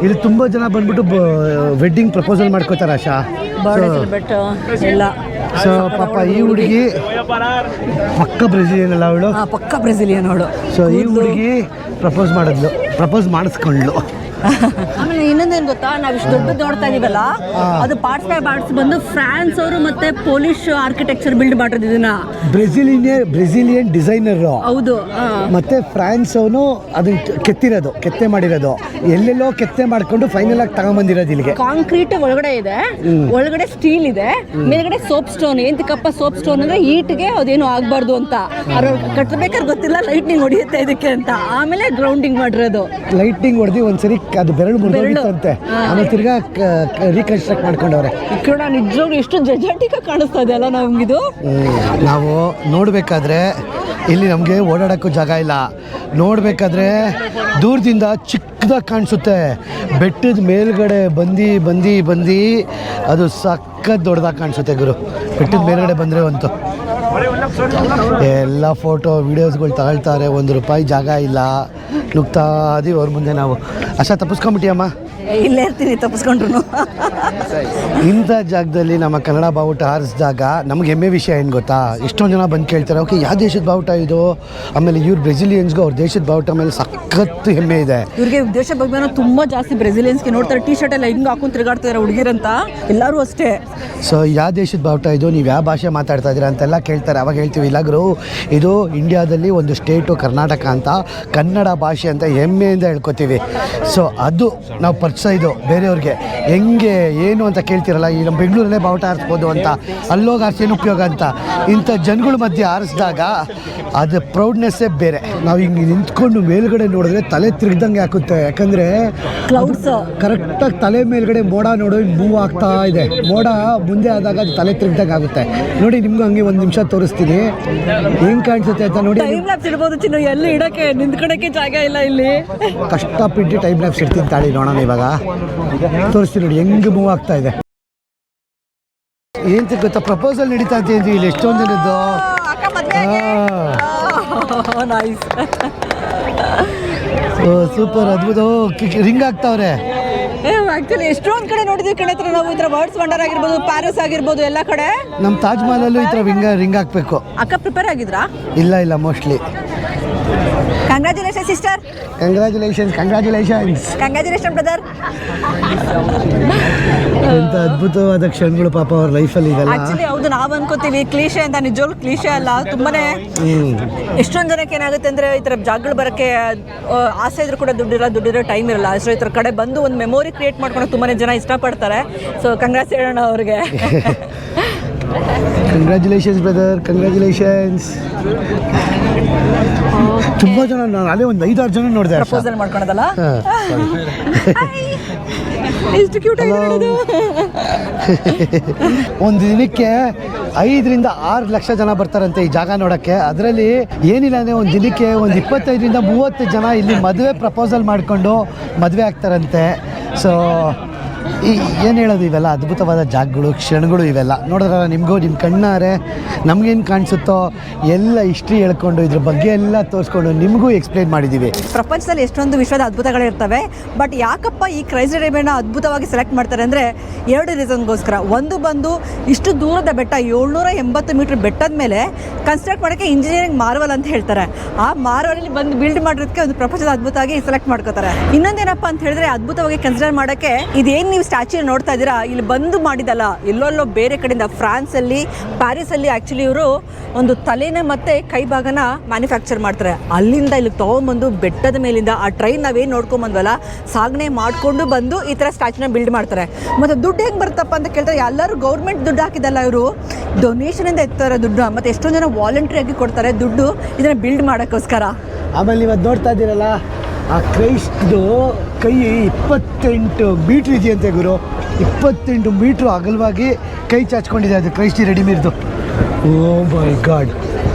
ಇಲ್ಲಿ ತುಂಬ ಜನ ಬಂದ್ಬಿಟ್ಟು ವೆಡ್ಡಿಂಗ್ ಪ್ರಪೋಸಲ್ ಮಾಡ್ಕೋತಾರೆ ಆಶಾ. ಸೊ ಪಾಪ ಈ ಹುಡುಗಿ ಪಕ್ಕ ಬ್ರೆಜಿಲಿಯನ್ ಅಲ್ಲ ಅವಳು, ಪಕ್ಕ ಬ್ರೆಜಿಲಿಯನ್ ಅವಳು. ಸೊ ಈ ಹುಡುಗಿ ಪ್ರಪೋಸ್ ಮಾಡಿಸ್ಕೊಂಡ್ಲು. ಆಮೇಲೆ ಇನ್ನೊಂದೇನು ಗೊತ್ತಾ, ನಾವು ಇಷ್ಟು ದೊಡ್ಡದು ನೋಡ್ತಾ ಇದೀವಲ್ಲ, ಅದು ಪಾರ್ಟ್ಸ್ ಬೈ ಪಾರ್ಟ್ಸ್ ಬಂದು ಫ್ರಾನ್ಸ್ ಅವರು ಮತ್ತೆ ಪೋಲಿಷ್ ಆರ್ಕಿಟೆಕ್ಚರ್ ಬಿಲ್ಡ್ ಮಾಡಿರೋದು. ಇದನ್ನ ಬ್ರೆಜಿಲಿಯನ್ ಡಿಸೈನರ್. ಹೌದು. ಮತ್ತೆ ಫ್ರಾನ್ಸ್ ಅವನು ಅದನ್ನ ಕೆತ್ತೆ ಮಾಡಿರೋದು. ಎಲ್ಲೆಲ್ಲೋ ಕೆತ್ತೆ ಮಾಡ್ಕೊಂಡು ಫೈನಲ್ ಆಗಿ ತಗೊಂಬಂದಿರೋದು ಇಲ್ಲಿಗೆ. ಕಾಂಕ್ರೀಟ್ ಒಳಗಡೆ ಇದೆ, ಒಳಗಡೆ ಸ್ಟೀಲ್ ಇದೆ, ಮೇಲ್ಗಡೆ ಸೋಪ್ ಸ್ಟೋನ್. ಎಂತಕ್ಕಪ್ಪ ಸೋಪ್ ಸ್ಟೋನ್ ಅಂದ್ರೆ ಹೀಟ್ಗೆ ಅದೇನು ಆಗ್ಬಾರ್ದು ಅಂತ. ಕಟ್ಟಬೇಕಾದ್ರೆ ಗೊತ್ತಿಲ್ಲ, ಲೈಟ್ನಿಂಗ್ ಹೊಡಿಯುತ್ತೆ ಇದಕ್ಕೆ ಅಂತ. ಆಮೇಲೆ ಗ್ರೌಂಡಿಂಗ್ ಮಾಡಿರೋದು. ಲೈಟ್ನಿಂಗ್ ಹೊಡೆದು ಒಂದ್ಸರಿ ಅದು ಬೆರಳು ಮುರಿದೋಗಿತ್ತಂತೆ. ಆಮೇಲೆ ತಿರ್ಗಾ ರೀಕನ್ಸ್ಟ್ರಕ್ಟ್ ಮಾಡ್ಕೊಂಡವ್ರೆ. ನಿಜವಾಗ್ಲೂ ಎಷ್ಟು ಜಜಾಟಿಕ ಕಾಣಿಸ್ತಾ ಇದೆ ಅಲ್ಲ ನಮಗಿದು. ನಾವು ನೋಡಬೇಕಾದ್ರೆ ಇಲ್ಲಿ ನಮಗೆ ಓಡಾಡೋಕ್ಕೂ ಜಾಗ ಇಲ್ಲ. ನೋಡಬೇಕಾದ್ರೆ ದೂರದಿಂದ ಚಿಕ್ಕದಾಗಿ ಕಾಣಿಸುತ್ತೆ. ಬೆಟ್ಟದ ಮೇಲ್ಗಡೆ ಬಂದು ಅದು ಸಖತ್ ದೊಡ್ಡದಾಗಿ ಕಾಣಿಸುತ್ತೆ ಗುರು. ಬೆಟ್ಟದ ಮೇಲ್ಗಡೆ ಬಂದರೆ ಅಂತೂ ಎಲ್ಲ ಫೋಟೋ ವೀಡಿಯೋಸ್ಗಳು ತಗೊಳ್ತಾರೆ. ₹1 ಜಾಗ ಇಲ್ಲ. ನುಗ್ತಾ ಇದೀವಿ ಅವ್ರ ಮುಂದೆ ನಾವು. ಅಷ್ಟೇ ತಪ್ಪಿಸ್ಕೊಂಬಿಟ್ಟಿಯಮ್ಮ. ಇಲ್ಲೇ ಇರ್ತೀನಿ ತಪ್ಪಿಸ್ಕೊಂಡ್ರು. ಇಂಥ ಜಾಗದಲ್ಲಿ ನಮ್ಮ ಕನ್ನಡ ಬಾವುಟ ಹಾರಿಸಿದಾಗ ನಮ್ಗೆ ಹೆಮ್ಮೆ ವಿಷಯ ಏನು ಗೊತ್ತಾ, ಎಷ್ಟೊಂದು ಜನ ಬಂದು ಕೇಳ್ತಾರೆ, ಓಕೆ ಯಾವ ದೇಶದ ಬಾವುಟ ಇದು? ಆಮೇಲೆ ಇವ್ರು ಬ್ರೆಜಿಲಿಯನ್ಸ್ಗೂ ಅವ್ರ ದೇಶದ ಬಾವುಟ ಮೇಲೆ ಸಖತ್ತು ಹೆಮ್ಮೆ ಇದೆ. ಇವ್ರಿಗೆ ದೇಶ ಬಗ್ಗೆ ತುಂಬ ಜಾಸ್ತಿ ಬ್ರೆಜಿಲಿಯನ್ಸ್ಗೆ ನೋಡ್ತಾರೆ. ಟಿ ಶರ್ಟ್ ಎಲ್ಲ ಹಿಂಗೆ ಹಾಕೊಂಡು ತಿರುಗಾಡ್ತಾರೆ ಹುಡುಗಿರಂತ, ಎಲ್ಲರೂ ಅಷ್ಟೇ. ಸೊ ಯಾವ ದೇಶದ ಬಾವುಟ ಇದು, ನೀವು ಯಾವ ಭಾಷೆ ಮಾತಾಡ್ತಾ ಇದ್ದೀರಾ ಅಂತೆಲ್ಲ ಕೇಳ್ತಾರೆ. ಅವಾಗ ಹೇಳ್ತೀವಿ, ಇಲ್ಲ ಗುರು, ಇದು ಇಂಡಿಯಾದಲ್ಲಿ ಒಂದು ಸ್ಟೇಟು ಕರ್ನಾಟಕ ಅಂತ, ಕನ್ನಡ ಭಾಷೆ ಅಂತ ಹೆಮ್ಮೆಯಿಂದ ಹೇಳ್ಕೊತೀವಿ. ಸೊ ಅದು ನಾವು ಇದು ಬೇರೆಯವ್ರಿಗೆ ಹೆಂಗೆ ಏನು ಅಂತ ಕೇಳ್ತಿರಲ್ಲ, ಈ ನಮ್ಮ ಬೆಂಗಳೂರಲ್ಲೇ ಬಾವುಟ ಹಾರಿಸ್ಬೋದು ಅಂತ, ಅಲ್ಲೋಗಿ ಹಾರಿಸಿ ಏನು ಉಪಯೋಗ ಅಂತ. ಇಂಥ ಜನಗಳ ಮಧ್ಯೆ ಹಾರಿಸಿದಾಗ ಅದು ಪ್ರೌಡ್ನೆಸ್ಸೇ ಬೇರೆ. ನಾವು ಹಿಂಗೆ ನಿಂತ್ಕೊಂಡು ಮೇಲ್ಗಡೆ ನೋಡಿದ್ರೆ ತಲೆ ತಿರುಗ್ದಂಗೆ ಹಾಕುತ್ತೆ. ಯಾಕಂದರೆ ಕ್ಲೌಡ್ಸ್ ಕರೆಕ್ಟಾಗಿ ತಲೆ ಮೇಲ್ಗಡೆ ಮೋಡ ನೋಡಿ ಮೂವ್ ಆಗ್ತಾ ಇದೆ. ಮೋಡ ಮುಂದೆ ಆದಾಗ ಅದು ತಲೆ ತಿರುಗ್ದಂಗೆ ಆಗುತ್ತೆ. ನೋಡಿ ನಿಮ್ಗೂ ಹಂಗೆ ಒಂದು ನಿಮಿಷ ತೋರಿಸ್ತೀನಿ ಹೆಂಗೆ ಕಾಣಿಸುತ್ತೆ ಅಂತ ನೋಡಿ. ಟೈಮ್ ಲ್ಯಾಪ್ಸ್ ಇಡ್ಬೋದು ಚಿನ್ನು, ಎಲ್ಲಿ ಇಡಕ್ಕೆ ನಿಂತ್ಕೊಳಕ್ಕೆ ಜಾಗ ಇಲ್ಲ ಇಲ್ಲಿ. ಕಷ್ಟಪಟ್ಟು ಟೈಮ್ ಲ್ಯಾಪ್ಸ್ ಇಡ್ತೀನಿ ತಾಳಿ ನೋಡೋಣ. ಇವಾಗ ತೋರಿಸ್ತೀನಿ ನೋಡಿ ಹೆಂಗೆ ಮೂವ್ ಆಗ್ತಾ ಇದೆ. ಏನ್ ಗೊತ್ತಾ, ಪ್ರಪೋಸಲ್ ನಡೀತಾ ಅಂತ ಇಲ್ಲಿ ಎಷ್ಟೊಂದು ಜನದ್ದು. ಸೂಪರ್, ಅದ್ಭುತ. ರಿಂಗ್ ಆಗ್ತಾವ್ರೆ. ಆಕ್ಚುಲಿ ಎಷ್ಟೊಂದ್ ಕಡೆ ನೋಡಿದ್ವಿ ಕಣತ್ರ ನಾವು. ಈ ತರ ವರ್ಡ್ಸ್ ವಂಡರ್ ಆಗಿರ್ಬೋದು, ಪ್ಯಾರಿಸ್ ಆಗಿರ್ಬೋದು, ಎಲ್ಲ ಕಡೆ. ನಮ್ಮ ತಾಜ್ ಮಹಲ್ ಅಲ್ಲೂ ಈ ತರ ರಿಂಗ್ ಹಾಕ್ಬೇಕು. ಅಕ್ಕ ಪ್ರಿಪೇರ್ ಆಗಿದ್ರಾ? ಇಲ್ಲ mostly. Congratulation sister. Congratulation brother. ಎಂತ ಅದ್ಭುತವಾದ ಕ್ಷಣಗಳು ಪಾಪ ಅವ್ರ ಲೈಫಲ್ಲಿ ಇದೆಲ್ಲ. ಆಕ್ಚುಲಿ ಹೌದು, ನಾವು ಅನ್ಕೋತೀವಿ ಕ್ಲೀಶೆ ಅಂತ, ನಿಜವಾಗ್ಲೂ ಕ್ಲೀಶೆ ಅಲ್ಲ. ತುಂಬಾನೇ ಎಷ್ಟೊಂದು ಜನಕ್ಕೆ ಏನಾಗುತ್ತೆ ಅಂದ್ರೆ ಈ ತರ ಜಾಗಗಳು ಬರಕ್ಕೆ ಆಸೆ ಇದ್ರು ಕೂಡ ದುಡ್ಡಿರೋ ಟೈಮ್ ಇರಲ್ಲ. ಸೊ ಈ ತರ ಕಡೆ ಬಂದು ಒಂದು ಮೆಮೊರಿ ಕ್ರಿಯೇಟ್ ಮಾಡ್ಕೊಂಡು ತುಂಬಾನೇ ಜನ ಇಷ್ಟಪಡ್ತಾರೆ. ಸೊ ಕಂಗ್ರಾಟ್ಸ್ ಹೇಳೋಣ ಅವ್ರಿಗೆ. Congratulations brother, congratulations. ತುಂಬಾ ಜನ, ನಾನು ಅಲ್ಲೇ ಒಂದು 5-6 ಜನ ನೋಡಿದೆ ಪ್ರಪೋಸಲ್ ಮಾಡ್ಕೊಳೋದಲ್ಲ. ಎಷ್ಟು ಕ್ಯೂಟ್ ಆಗಿದೆ. ಒಂದು ದಿನಕ್ಕೆ 5-6 ಲಕ್ಷ ಜನ ಬರ್ತಾರಂತೆ ಈ ಜಾಗ ನೋಡೋಕ್ಕೆ. ಅದರಲ್ಲಿ ಏನಿಲ್ಲ ಅಂದರೆ ಒಂದು ದಿನಕ್ಕೆ ಒಂದು 25-30 ಜನ ಇಲ್ಲಿ ಮದುವೆ ಪ್ರಪೋಸಲ್ ಮಾಡಿಕೊಂಡು ಮದುವೆ ಆಗ್ತಾರಂತೆ. ಸೊ ಏನು ಹೇಳೋದು, ಇವೆಲ್ಲ ಅದ್ಭುತವಾದ ಜಾಗಗಳು, ಕ್ಷಣಗಳು ಇವೆಲ್ಲ ನೋಡಿದ್ರಲ್ಲ. ನಿಮಗೂ ನಿಮ್ಮ ಕಣ್ಣಾರೆ ನಮಗೇನು ಕಾಣಿಸುತ್ತೋ ಎಲ್ಲ ಹಿಸ್ಟ್ರಿ ಹೇಳ್ಕೊಂಡು ಇದ್ರ ಬಗ್ಗೆ ಎಲ್ಲ ತೋರಿಸ್ಕೊಂಡು ನಿಮಗೂ ಎಕ್ಸ್ಪ್ಲೈನ್ ಮಾಡಿದ್ದೀವಿ. ಪ್ರಪಂಚದಲ್ಲಿ ಎಷ್ಟೊಂದು ವಿಶ್ವದ ಅದ್ಭುತಗಳಿರ್ತವೆ. ಬಟ್ ಯಾಕಪ್ಪ ಈ ಕ್ರೈಸಿ ರೇಬೆನ ಅದ್ಭುತವಾಗಿ ಸೆಲೆಕ್ಟ್ ಮಾಡ್ತಾರೆ ಅಂದರೆ 2 ರೀಸನ್ಗೋಸ್ಕರ. ಒಂದು ಬಂದು ಇಷ್ಟು ದೂರದ ಬೆಟ್ಟ, 780 ಮೀಟರ್ ಬೆಟ್ಟದ ಮೇಲೆ ಕನ್ಸ್ಟ್ರಕ್ಟ್ ಮಾಡೋಕ್ಕೆ ಇಂಜಿನಿಯರಿಂಗ್ ಮಾರ್ವಲ್ ಅಂತ ಹೇಳ್ತಾರೆ. ಆ ಮಾರ್ವಲಲ್ಲಿ ಬಂದು ಬಿಲ್ಡ್ ಮಾಡೋದಕ್ಕೆ ಒಂದು ಪ್ರಪಂಚದ ಅದ್ಭುತ ಆಗಿ ಸೆಲೆಕ್ಟ್ ಮಾಡ್ಕೋತಾರೆ. ಇನ್ನೊಂದೇನಪ್ಪ ಅಂತ ಹೇಳಿದ್ರೆ, ಅದ್ಭುತವಾಗಿ ಕನ್ಸಿಡರ್ ಮಾಡೋಕ್ಕೆ ಇದೇನು ನೀವು ಸ್ಟ್ಯಾಚ್ಯೂ ನೋಡ್ತಾ ಇದ್ದೀರಾ, ಇಲ್ಲಿ ಬಂದು ಮಾಡಿದಲ್ಲ, ಎಲ್ಲೋ ಬೇರೆ ಕಡೆಯಿಂದ ಫ್ರಾನ್ಸಲ್ಲಿ, ಪ್ಯಾರಿಸಲ್ಲಿ ಆ್ಯಕ್ಚುಲಿ ಇವರು ಒಂದು ತಲೆನ ಮತ್ತು ಕೈ ಭಾಗನ ಮ್ಯಾನುಫ್ಯಾಕ್ಚರ್ ಮಾಡ್ತಾರೆ. ಅಲ್ಲಿಂದ ಇಲ್ಲಿ ತೊಗೊಂಬಂದು ಬೆಟ್ಟದ ಮೇಲಿಂದ ಆ ಟ್ರೈನ್ ನಾವೇನು ನೋಡ್ಕೊಂಬಂದ್ವಲ್ಲ, ಸಾಗಣೆ ಮಾಡಿಕೊಂಡು ಬಂದು ಈ ಥರ ಸ್ಟ್ಯಾಚ್ಯೂನ ಬಿಲ್ಡ್ ಮಾಡ್ತಾರೆ. ಮತ್ತು ದುಡ್ಡು ಹೆಂಗೆ ಬರುತ್ತಪ್ಪ ಅಂತ ಕೇಳ್ತಾರೆ. ಎಲ್ಲರೂ ಗೌರ್ಮೆಂಟ್ ದುಡ್ಡು ಹಾಕಿದಲ್ಲ, ಇವರು ಡೊನೇಷನಿಂದ ಎತ್ತಾರೆ ದುಡ್ಡು. ಮತ್ತು ಎಷ್ಟೊಂದು ಜನ ವಾಲಂಟ್ರಿಯಾಗಿ ಕೊಡ್ತಾರೆ ದುಡ್ಡು ಇದನ್ನು ಬಿಲ್ಡ್ ಮಾಡೋಕ್ಕೋಸ್ಕರ. ಆಮೇಲೆ ಇವತ್ತು ನೋಡ್ತಾ ಇದ್ದೀರಲ್ಲ, ಆ ಕ್ರೈಸ್ಟ್ದು ಕೈ 28 ಮೀಟ್ರ್ ಇದೆಯಂತೆ ಗುರು. 28 ಮೀಟ್ರು ಅಗಲವಾಗಿ ಕೈ ಚಾಚ್ಕೊಂಡಿದೆ ಅದು ಕ್ರೈಸ್ಟ್ ರೆಡಿಮೇಡ್ದು. O my god.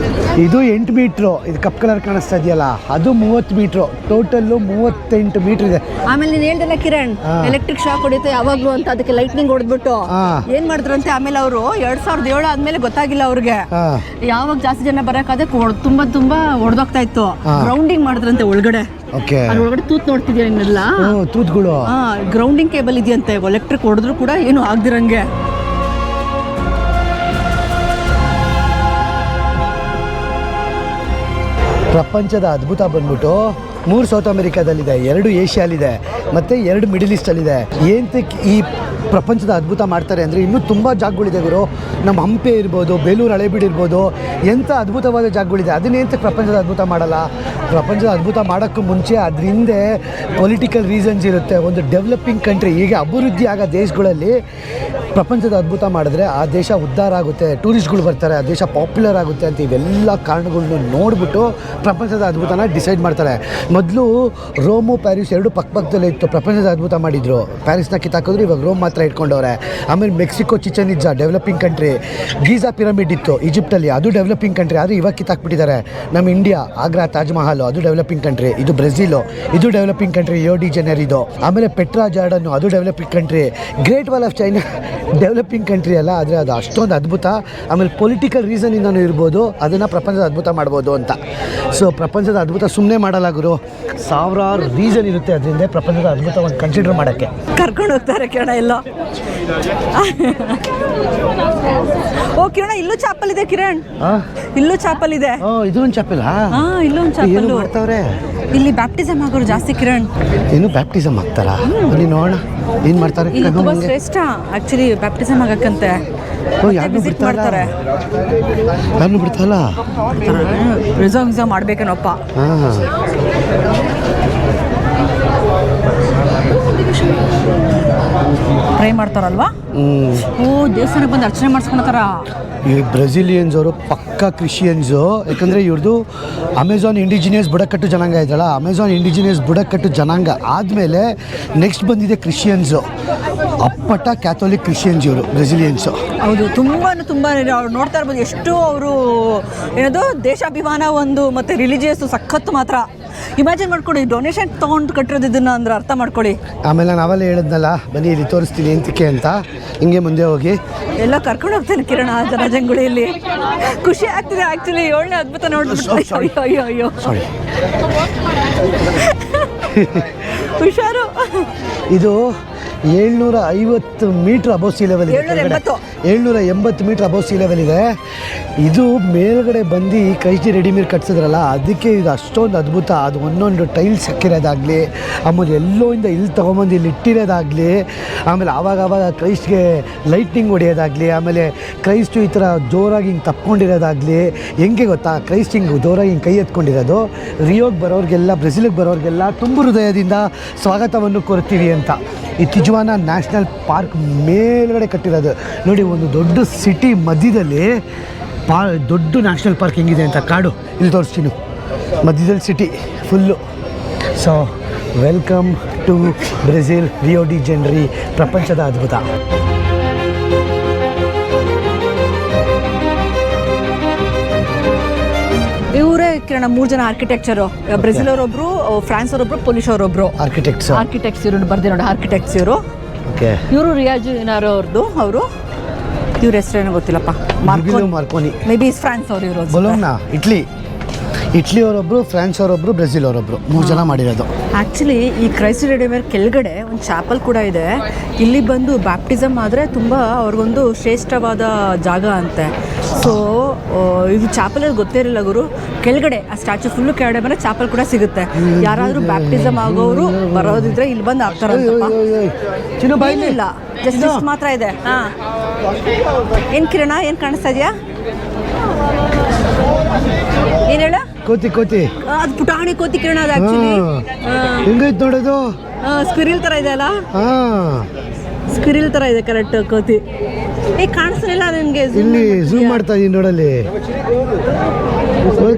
ಇದು 8 ಮೀಟ್ರು, ಇದು ಕಪ್ ಕಲರ್ ಕಾಣಿಸ್ತಾ ಇದೆಯಲ್ಲ, ಅದು 30 ಮೀಟ್ರು. ಟೋಟಲ್ಲು 38 ಮೀಟ್ರ್ ಇದೆ. ಆಮೇಲೆ ನೀನು ಹೇಳ್ದಲ್ಲ ಕಿರಣ್, ಎಲೆಕ್ಟ್ರಿಕ್ ಶಾಕ್ ಹೊಡಿಯುತ್ತೆ ಯಾವಾಗಲೂ ಅಂತ, ಅದಕ್ಕೆ ಲೈಟ್ನಿಂಗ್ ಹೊಡೆದ್ಬಿಟ್ಟು ಏನ್ ಮಾಡಿದ್ರಂತೆ. ಆಮೇಲೆ ಅವರು 2007 ಆದ್ಮೇಲೆ ಗೊತ್ತಾಗಿಲ್ಲ ಅವ್ರಿಗೆ, ಯಾವಾಗ ಜಾಸ್ತಿ ಜನ ಬರಕಾದ್ರೆ ತುಂಬಾ ಹೊಡೆದೋಗ್ತಾ ಇತ್ತು. ಗ್ರೌಂಡಿಂಗ್ ಮಾಡಿದ್ರಂತೆ ಒಳಗಡೆ. ಒಳಗಡೆ ತೂತ್ ನೋಡ್ತಿದ್ಯಾ ಇನ್ನೆಲ್ಲ ತೂತ್ಗಳು. ಗ್ರೌಂಡಿಂಗ್ ಕೇಬಲ್ ಇದೆಯಂತೆ, ಎಲೆಕ್ಟ್ರಿಕ್ ಹೊಡೆದ್ರು ಕೂಡ ಏನು ಆಗ್ದಿರಂಗೆ. ಪ್ರಪಂಚದ ಅದ್ಭುತ ಬಂದ್ಬಿಟ್ಟು 3 ಸೌತ್ ಅಮೆರಿಕಾದಲ್ಲಿದೆ, 2 ಏಷ್ಯಾಲಿದೆ ಮತ್ತು 2 ಮಿಡಲ್ ಈಸ್ಟಲ್ಲಿದೆ. ಏನಕ್ಕೆ ಈ ಪ್ರಪಂಚದ ಅದ್ಭುತ ಮಾಡ್ತಾರೆ ಅಂದರೆ, ಇನ್ನೂ ತುಂಬ ಜಾಗಗಳಿದೆ ಗುರು. ನಮ್ಮ ಹಂಪೆ ಇರ್ಬೋದು, ಬೇಲೂರು ಹಳೇಬೀಡು ಇರ್ಬೋದು, ಎಂಥ ಅದ್ಭುತವಾದ ಜಾಗಗಳಿದೆ. ಅದನ್ನೇಂತ ಪ್ರಪಂಚದ ಅದ್ಭುತ ಮಾಡಲ್ಲ. ಪ್ರಪಂಚದ ಅದ್ಭುತ ಮಾಡೋಕ್ಕೂ ಮುಂಚೆ ಅದ್ರ ಹಿಂದೆ ಪೊಲಿಟಿಕಲ್ ರೀಸನ್ಸ್ ಇರುತ್ತೆ. ಒಂದು ಡೆವಲಪಿಂಗ್ ಕಂಟ್ರಿ, ಹೀಗೆ ಅಭಿವೃದ್ಧಿ ಆಗೋ ದೇಶಗಳಲ್ಲಿ ಪ್ರಪಂಚದ ಅದ್ಭುತ ಮಾಡಿದ್ರೆ ಆ ದೇಶ ಉದ್ಧಾರ ಆಗುತ್ತೆ, ಟೂರಿಸ್ಟ್ಗಳು ಬರ್ತಾರೆ, ಆ ದೇಶ ಪಾಪ್ಯುಲರ್ ಆಗುತ್ತೆ ಅಂತ ಇವೆಲ್ಲ ಕಾರಣಗಳನ್ನ ನೋಡಿಬಿಟ್ಟು ಪ್ರಪಂಚದ ಅದ್ಭುತನ ಡಿಸೈಡ್ ಮಾಡ್ತಾರೆ. ಮೊದಲು ರೋಮು ಪ್ಯಾರಿಸ್ 2 ಪಕ್ಕದಲ್ಲೇ ಇತ್ತು, ಪ್ರಪಂಚದ ಅದ್ಭುತ ಮಾಡಿದ್ರು. ಪ್ಯಾರಿಸ್ನ ಕಿತ್ತಾಕಿದ್ರು, ಇವಾಗ ರೋಮ್ ಮಾತ್ರ ಇಟ್ಕೊಂಡವ್ರೆ. ಆಮೇಲೆ Mexico, Chichen Itza developing country. Giza pyramid ಇತ್ತು ಈಜಿಪ್ಟಲ್ಲಿ, ಅದು ಡೆವಲಪಿಂಗ್ ಕಂಟ್ರಿ, ಆದರೆ ಇವಾಗ ಕಿತ್ತಾಕ್ಬಿಟ್ಟಿದ್ದಾರೆ. ನಮ್ಮ ಇಂಡಿಯಾ, ಆಗ್ರಾ ತಾಜ್ ಮಹಲ್, ಅದು ಡೆವಲಪಿಂಗ್ ಕಂಟ್ರಿ. ಇದು ಬ್ರೆಜಿಲು, ಇದು ಡೆವಲಪಿಂಗ್ ಕಂಟ್ರಿ, ರಿಯೋ ಡಿ ಜನೈರೋ. ಆಮೇಲೆ ಪೆಟ್ರಾ ಜಾರ್ಡನ್ನು, ಅದು developing country. Great wall of China developing country ಅಲ್ಲ, ಆದರೆ ಅದು ಅಷ್ಟೊಂದು ಅದ್ಭುತ. ಆಮೇಲೆ ಪೊಲಿಟಿಕಲ್ ರೀಸನಿಂದನೂ ಇರ್ಬೋದು, ಅದನ್ನು ಪ್ರಪಂಚದ ಅದ್ಭುತ ಮಾಡ್ಬೋದು ಅಂತ. ಸೊ ಪ್ರಪಂಚದ ಅದ್ಭುತ ಸುಮ್ಮನೆ ಮಾಡಲ್ಲ ಗುರು, ಸಾವಿರಾರು ರೀಸನ್ ಇರುತ್ತೆ ಅದರಿಂದ ಪ್ರಪಂಚದ ಅದ್ಭುತವನ್ನು ಕನ್ಸಿಡರ್ ಮಾಡೋಕ್ಕೆ. ಕರ್ಕೊಂಡು ಹೋಗ್ತಾರೆ ಕಿರಣ ಎಲ್ಲೋ. ಓ ಕಿರಣ, ಇಲ್ಲೂ ಚಾಪಲ್ ಇದೆ ಕಿರಣ್, ಇಲ್ಲೂ ಚಾಪಲ್ ಇದೆ. ಇದೊಂದು ಚಾಪಲ್. ಇಲ್ಲೊಂದು ಚಾಪಲ್ ಮಾಡ್ತಾವ್ರೆ. ಇಲ್ಲಿ ಬ್ಯಾಪ್ಟಿಸಮ್ ಆಗೋರು ಜಾಸ್ತಿ ಕಿರಣ್. ಏನು ಬ್ಯಾಪ್ಟಿಸಮ್ ಆಗ್ತಾರಾ? ಬನ್ನಿ ನೋಡೋಣ ಏನು ಮಾಡ್ತಾರೆ. ಇಲ್ಲಿ ತುಂಬಾ ಶ್ರೇಷ್ಠ ಆಕ್ಚುಲಿ ಬ್ಯಾಪ್ಟಿಸಮ್ ಆಗಕ್ಕಂತೆ. ಯಾರು ಬಿಡ್ತಾರೆ, ಯಾರು ಬಿಡ್ತಾರಲ್ಲ, ರಿಸರ್ವ್ ಮಾಡ್ಬೇಕೇನಪ್ಪ. ಟ್ರೈ ಮಾಡ್ತಾರಲ್ವಾ? ಓ, ದೇವಸ್ಥಾನಕ್ಕೆ ಬಂದು ಅರ್ಚನೆ ಮಾಡಿಸ್ಕೊಳ್ತಾರ. ಈ ಬ್ರೆಜಿಲಿಯನ್ಸ್ ಅವರು ಪಕ್ಕಾ ಕ್ರಿಶ್ಚಿಯನ್ಸು. ಯಾಕಂದರೆ ಇವ್ರದ್ದು ಅಮೆಝಾನ್ ಇಂಡಿಜಿನಿಯಸ್ ಬುಡಕಟ್ಟು ಜನಾಂಗ ಇದೆಯಲ್ಲ, ಅಮೆಝಾನ್ ಇಂಡಿಜಿನಿಯಸ್ ಬುಡಕಟ್ಟು ಜನಾಂಗ ಆದಮೇಲೆ ನೆಕ್ಸ್ಟ್ ಬಂದಿದೆ ಕ್ರಿಶ್ಚಿಯನ್ಸು. ಅಪ್ಪಟ ಕ್ಯಾಥೋಲಿಕ್ ಕ್ರಿಶ್ಚಿಯನ್ಸ್ ಇವರು ಬ್ರೆಜಿಲಿಯನ್ಸು. ಹೌದು, ತುಂಬ ಅವ್ರು ನೋಡ್ತಾ ಇರ್ಬೋದು ಎಷ್ಟು ಅವರು ಏನದು ದೇಶಾಭಿಮಾನ ಒಂದು ಮತ್ತು ರಿಲಿಜಿಯಸ್ ಸಖತ್ತು ಮಾತ್ರ. ಇಮ್ಯಾಜಿನ್ ಮಾಡ್ಕೊಳ್ಳಿ, ಡೊನೇಷನ್ ತೊಗೊಂಡು ಕಟ್ಟಿರೋದು ಇದನ್ನು ಅಂದ್ರೆ ಅರ್ಥ ಮಾಡ್ಕೊಳ್ಳಿ. ಆಮೇಲೆ ನಾವೆಲ್ಲ ಹೇಳಿದ್ನಲ್ಲ, ಬನ್ನಿ ಇಲ್ಲಿ ತೋರಿಸ್ತೀನಿ ಎಂತಕ್ಕೆ ಅಂತ. ಹಿಂಗೆ ಮುಂದೆ ಹೋಗಿ ಎಲ್ಲ ಕರ್ಕೊಂಡು ಹೋಗ್ತೇನೆ ಕಿರಣ ಜನಜಂಗುಳಿಯಲ್ಲಿ. ಖುಷಿ ಆಗ್ತಿದೆ ಆ್ಯಕ್ಚುಲಿ. 7ನೇ ಅದ್ಭುತ ನೋಡ್ಬಿಟ್ಟು ಅಯ್ಯೋ ಸಾರಿ ಹುಷಾರು. ಇದು 750 ಮೀಟ್ರ್ ಅಬೌವ್ ಸಿ ಲೆವೆಲ್ ಇದೆ. 780 ಮೀಟ್ರ್ ಅಬೌವ್ ಸಿ ಲೆವೆಲ್ ಇದೆ. ಇದು ಮೇಲ್ಗಡೆ ಬಂದು ಕ್ರೈಸ್ಟ್ ರೆಡಿಮೇಡ್ ಕಟ್ಸಿದ್ರಲ್ಲ, ಅದಕ್ಕೆ ಇದು ಅಷ್ಟೊಂದು ಅದ್ಭುತ. ಅದು ಒಂದೊಂದು ಟೈಲ್ಸ್ ಹಾಕಿರೋದಾಗಲಿ, ಆಮೇಲೆ ಎಲ್ಲೋ ಇಂದ ಇಲ್ಲಿ ತೊಗೊಂಬಂದು ಇಲ್ಲಿ ಇಟ್ಟಿರೋದಾಗಲಿ, ಆಮೇಲೆ ಆವಾಗ ಕ್ರೈಸ್ಟ್ಗೆ ಲೈಟ್ನಿಂಗ್ ಹೊಡೆಯೋದಾಗಲಿ, ಆಮೇಲೆ ಕ್ರೈಸ್ಟು ಈ ಥರ ಜೋರಾಗಿ ಹಿಂಗೆ ತಪ್ಕೊಂಡಿರೋದಾಗಲಿ. ಹೆಂಗೆ ಗೊತ್ತಾ, ಕ್ರೈಸ್ಟ್ ಹಿಂಗೆ ಜೋರಾಗಿ ಹಿಂಗೆ ಕೈ ಎತ್ಕೊಂಡಿರೋದು ರಿಯೋಗೆ ಬರೋರಿಗೆಲ್ಲ, ಬ್ರೆಜಿಲಿಗೆ ಬರೋರಿಗೆಲ್ಲ ತುಂಬ ಹೃದಯದಿಂದ ಸ್ವಾಗತವನ್ನು ಕೋರ್ತೀವಿ ಅಂತ. ಈ ತಿಜುವಾನ ನ್ಯಾಷನಲ್ ಪಾರ್ಕ್ ಮೇಲ್ಗಡೆ ಕಟ್ಟಿರೋದು ನೋಡಿ. ಒಂದು ದೊಡ್ಡ ಸಿಟಿ ಮಧ್ಯದಲ್ಲಿ ದೊಡ್ಡ ನ್ಯಾಷನಲ್ ಪಾರ್ಕ್ ಹೆಂಗಿದೆ ಅಂತ ಕಾಡು ಇಲ್ಲಿ ತೋರಿಸ್ತೀನಿ. ಮಧ್ಯದಲ್ಲಿ city full. So welcome to Brazil, Rio de Janeiro, ಪ್ರಪಂಚದ ಅದ್ಭುತ. ಇವರೇ ಕಿರಣ 3 ಜನ ಆರ್ಕಿಟೆಕ್ಚರು. ಬ್ರೆಜಿಲ್ ಅವರೊಬ್ರು, ಫ್ರಾನ್ಸ್ ಅವರೊಬ್ರು, ಪೊಲಿಷ್ ಅವರೊಬ್ರು ಆರ್ಕಿಟೆಕ್ಟ್ಸ್ ಇವರು ಬರ್ದಿ ನೋಡಿ. ಆರ್ಕಿಟೆಕ್ಟ್ಸ್ ಇವರು. ಇವರು ರಿಯಾಜು ಏನಾರು ಅವ್ರದ್ದು. ಇವ್ರ ಹೆಸರೇನೋ ಗೊತ್ತಿಲ್ಲಪ್ಪ. ಮಾರ್ಕೋನಿ ಮೇ ಬಿ ಫ್ರಾನ್ಸ್ ಅವರು. ಇವರು ಬೊಲೋಗ್ನಾ, ಇಟ್ಲಿ ಅವರೊಬ್ರು, ಫ್ರಾನ್ಸ್ ಅವರೊಬ್ರು, ಬ್ರೆಜಿಲ್ ಅವರೊಬ್ರು, 3 ಜನ ಮಾಡಿರೋದು. ಆ್ಯಕ್ಚುಲಿ ಈ ಕ್ರೈಸ್ಟ್ ರೆಡಿಮೇಡ್ ಕೆಳಗಡೆ ಒಂದು ಚಾಪಲ್ ಕೂಡ ಇದೆ. ಇಲ್ಲಿ ಬಂದು ಬ್ಯಾಪ್ಟಿಸಮ್ ಆದರೆ ತುಂಬ ಅವ್ರಿಗೊಂದು ಶ್ರೇಷ್ಠವಾದ ಜಾಗ ಅಂತೆ. ಸೊ ಇದು ಚಾಪಲಲ್ಲಿ ಗೊತ್ತೇ ಇರಲಿಲ್ಲ ಗುರು. ಕೆಳಗಡೆ ಆ ಸ್ಟ್ಯಾಚು ಫುಲ್ಲು ಕೆಳಗಡೆ ಬಂದರೆ ಚಾಪಲ್ ಕೂಡ ಸಿಗುತ್ತೆ. ಯಾರಾದರೂ ಬ್ಯಾಪ್ಟಿಸಮ್ ಆಗೋರು ಬರೋದಿದ್ರೆ ಇಲ್ಲಿ ಬಂದು ಆಗ್ತಾರಂತಪ್ಪ. ಇಲ್ಲ, ಜಸ್ಟ್ ಮಾತ್ರ ಇದೆ. ಹಾಂ, ಏನು ಕಿರಣ, ಏನು ಕಾಣಿಸ್ತಾ ಇದೆಯಾ? ಏನು ಹೇಳ? ಕೋತಿ ಅದು ಪುಟಾಣಿ ಕೋತಿ ಕಿರಣ. ಅದು ಆ್ಯಕ್ಚುಲಿ ಹೆಂಗೈತೆ ನೋಡೋದು. ಸ್ಕ್ವಿರಿಲ್ ಥರ ಇದೆ ಅಲ್ಲ? ಸ್ಕ್ವಿರಿಲ್ ಥರ ಇದೆ ಕರೆಕ್ಟ್ ಕೋತಿ. ಕಾಣಿಸ್ಲಿಲ್ಲ ನನಗೆ. ಇಲ್ಲಿ ಝೂಮ್ ಮಾಡ್ತಾ ಇದೀನಿ ನೋಡಲ್ಲಿ.